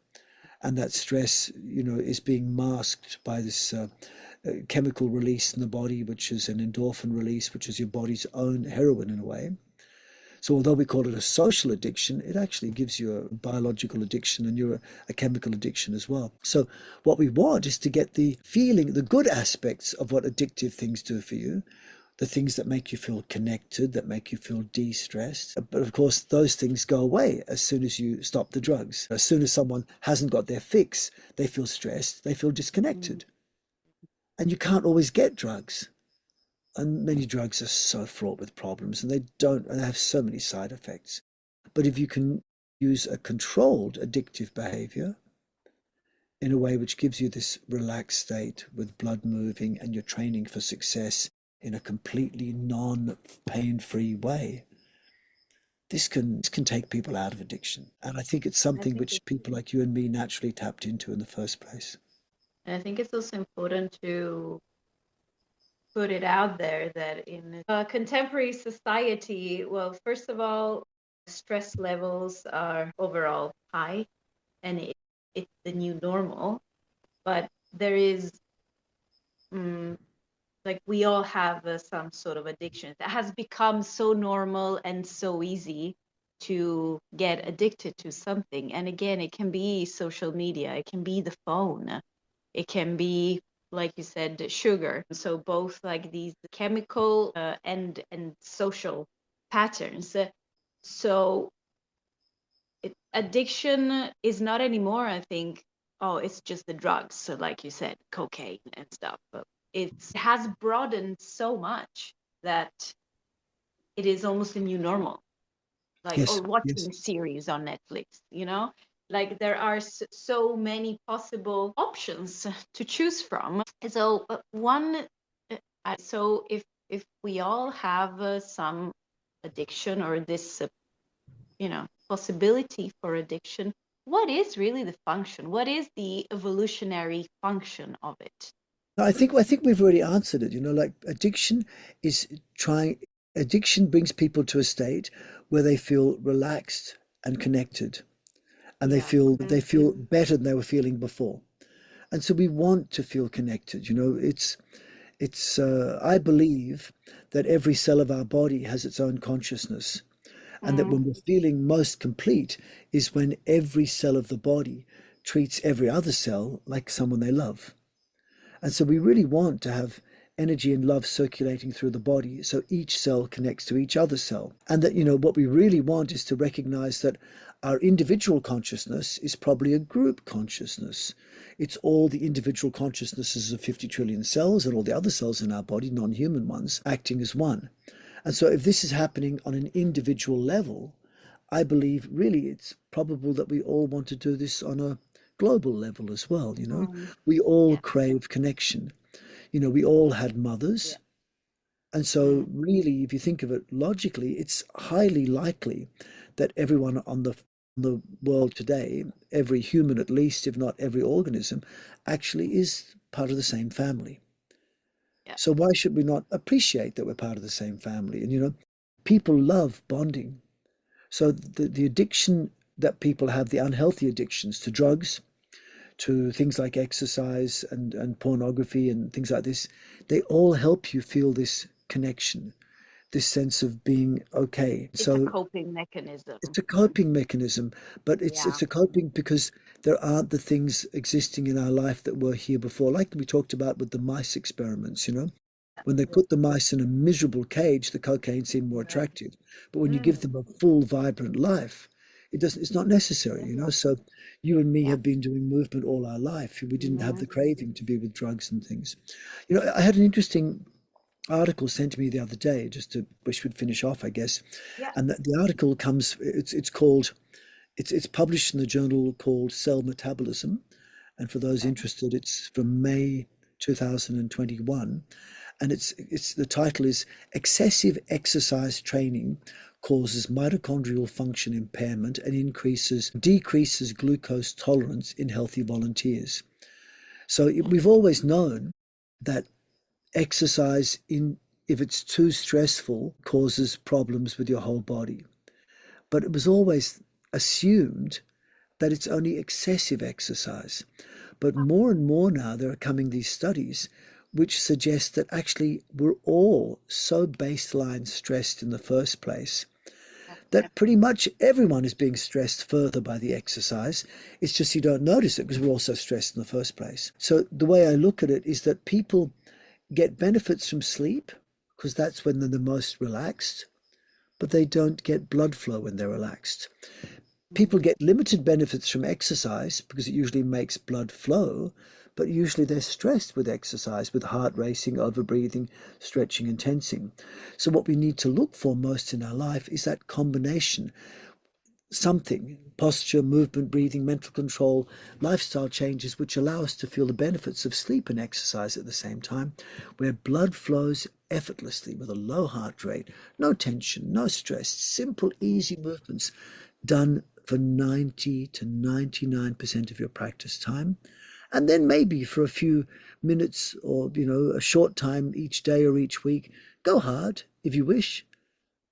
And that stress, is being masked by this chemical release in the body, which is an endorphin release, which is your body's own heroin in a way. So although we call it a social addiction, it actually gives you a biological addiction and you're a chemical addiction as well. So what we want is to get the feeling, the good aspects of what addictive things do for you, the things that make you feel connected, that make you feel de-stressed. But of course, those things go away as soon as you stop the drugs. As soon as someone hasn't got their fix, they feel stressed, they feel disconnected. And you can't always get drugs. And many drugs are so fraught with problems and they have so many side effects. But if you can use a controlled addictive behavior in a way which gives you this relaxed state with blood moving and you're training for success in a completely non-pain-free way, this can take people out of addiction. And I think it's I something think which people like you and me naturally tapped into in the first place. I think it's also important to put it out there that in a contemporary society, well, first of all, stress levels are overall high and it's the new normal. But there is, like, we all have some sort of addiction that has become so normal and so easy to get addicted to something. And again, it can be social media, it can be the phone, it can be, like you said, sugar. So both like these chemical and social patterns. So addiction is not anymore, I think, oh, it's just the drugs. So like you said, cocaine and stuff. But it has broadened so much that it is almost a new normal. Like, or Yes, yes. watching series on Netflix, like there are so many possible options to choose from. So so if we all have some addiction or this possibility for addiction, what is really the function? What is the evolutionary function of it? I think we've already answered it. Like is trying addiction brings people to a state where they feel relaxed and connected and Yeah. they feel better than they were feeling before. And so we want to feel connected. It's I believe that every cell of our body has its own consciousness, and that when we're feeling most complete is when every cell of the body treats every other cell like someone they love. And so we really want to have energy and love circulating through the body so each cell connects to each other cell. And that, what we really want is to recognize that our individual consciousness is probably a group consciousness. It's all the individual consciousnesses of 50 trillion cells and all the other cells in our body, non-human ones, acting as one. And so if this is happening on an individual level, I believe really it's probable that we all want to do this on a global level as well. We all crave connection. We all had mothers. And so really, if you think of it logically, it's highly likely that everyone on the world today, every human at least, if not every organism, actually is part of the same family. Yeah. So why should we not appreciate that we're part of the same family? And people love bonding. So the addiction that people have, the unhealthy addictions to drugs, to things like exercise and pornography and things like this, they all help you feel this connection, this sense of being okay. It's So a coping mechanism. it's a coping mechanism, but it's a coping because there aren't the things existing in our life that were here before, like we talked about with the mice experiments. When they put the mice in a miserable cage, the cocaine seemed more attractive. But when you give them a full, vibrant life, it's not necessary, you know. So you and me have been doing movement all our life. We didn't have the craving to be with drugs and things. You know, I had an interesting article sent to me the other day, just to wish we'd finish off, I guess. Yeah. And the article comes, it's published in the journal called Cell Metabolism. And for those interested, it's from May 2021. And the title is Excessive Exercise Training Causes Mitochondrial Function Impairment and Decreases Glucose Tolerance in Healthy Volunteers. So we've always known that exercise, if it's too stressful, causes problems with your whole body. But it was always assumed that it's only excessive exercise. But more and more now there are coming these studies which suggest that actually we're all so baseline stressed in the first place that pretty much everyone is being stressed further by the exercise. It's just you don't notice it because we're all so stressed in the first place. So the way I look at it is that people get benefits from sleep because that's when they're the most relaxed, but they don't get blood flow when they're relaxed. People get limited benefits from exercise because it usually makes blood flow, but usually they're stressed with exercise, with heart racing, overbreathing, stretching and tensing. So what we need to look for most in our life is that combination, something, posture, movement, breathing, mental control, lifestyle changes, which allow us to feel the benefits of sleep and exercise at the same time, where blood flows effortlessly with a low heart rate, no tension, no stress, simple, easy movements done for 90 to 99% of your practice time. And then maybe for a few minutes or, a short time each day or each week, go hard if you wish.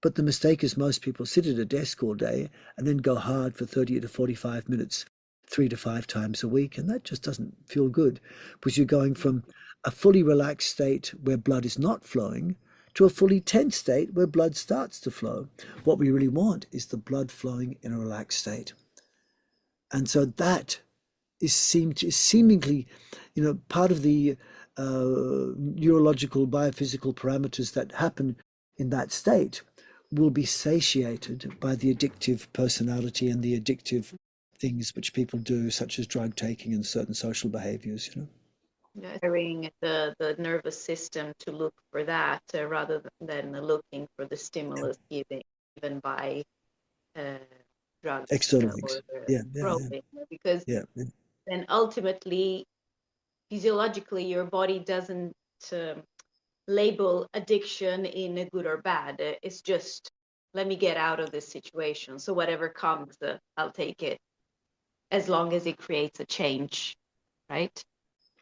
But the mistake is most people sit at a desk all day and then go hard for 30 to 45 minutes, 3 to 5 times a week. And that just doesn't feel good because you're going from a fully relaxed state where blood is not flowing to a fully tense state where blood starts to flow. What we really want is the blood flowing in a relaxed state. And so that is seemingly, part of the neurological, biophysical parameters that happen in that state will be satiated by the addictive personality and the addictive things which people do, such as drug taking and certain social behaviors, Wiring the nervous system to look for that rather than looking for the stimulus given by drugs external things. Because then ultimately, physiologically, your body doesn't label addiction in a good or bad. It's just, let me get out of this situation. So whatever comes, I'll take it, as long as it creates a change, right?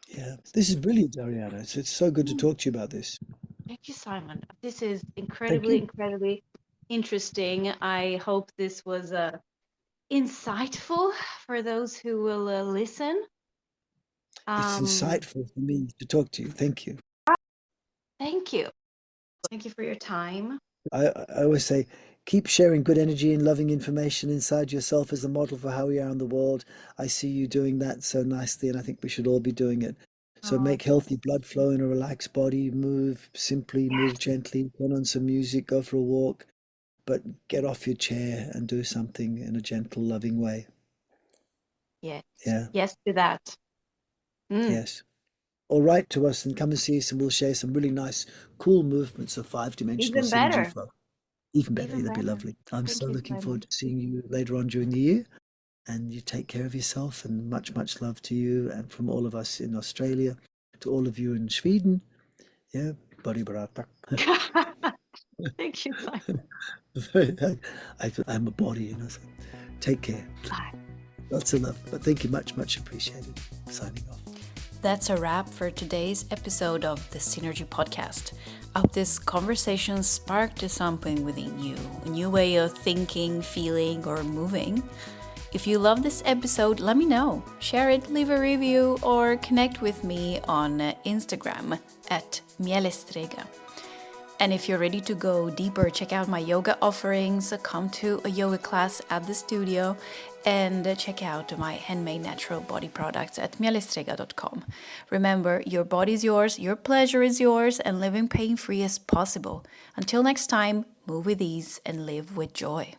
Yeah, this is brilliant, Ariana. It's so good to talk to you about this. Thank you, Simon. This is incredibly interesting. I hope this was insightful for those who will listen. It's insightful for me to talk to you. Thank you. Thank you. Thank you for your time. I always say, keep sharing good energy and loving information inside yourself as a model for how we are in the world. I see you doing that so nicely, and I think we should all be doing it. So make healthy blood flow in a relaxed body, move simply, move gently, turn on some music, go for a walk, but get off your chair and do something in a gentle, loving way. Yes. Yeah. Yes to that. Yes. Or write to us and come and see us, and we'll share some really nice, cool movements of 5-dimensional synergy flow. Even better. That'd be lovely. I'm so looking forward to seeing you later on during the year. And you take care of yourself, and much, much love to you, and from all of us in Australia to all of you in Sweden. Yeah, body barata. Thank you, Simon. I'm a body, so take care. Bye. Lots of love. But thank you much, much appreciated. Signing off. That's a wrap for today's episode of the Synergy Podcast. I hope this conversation sparked something within you, a new way of thinking, feeling, or moving. If you love this episode, let me know. Share it, leave a review, or connect with me on Instagram @mielestrega. And if you're ready to go deeper, check out my yoga offerings, come to a yoga class at the studio, and check out my handmade natural body products at mielestrega.com. Remember, your body is yours, your pleasure is yours, and living pain-free is possible. Until next time, move with ease and live with joy.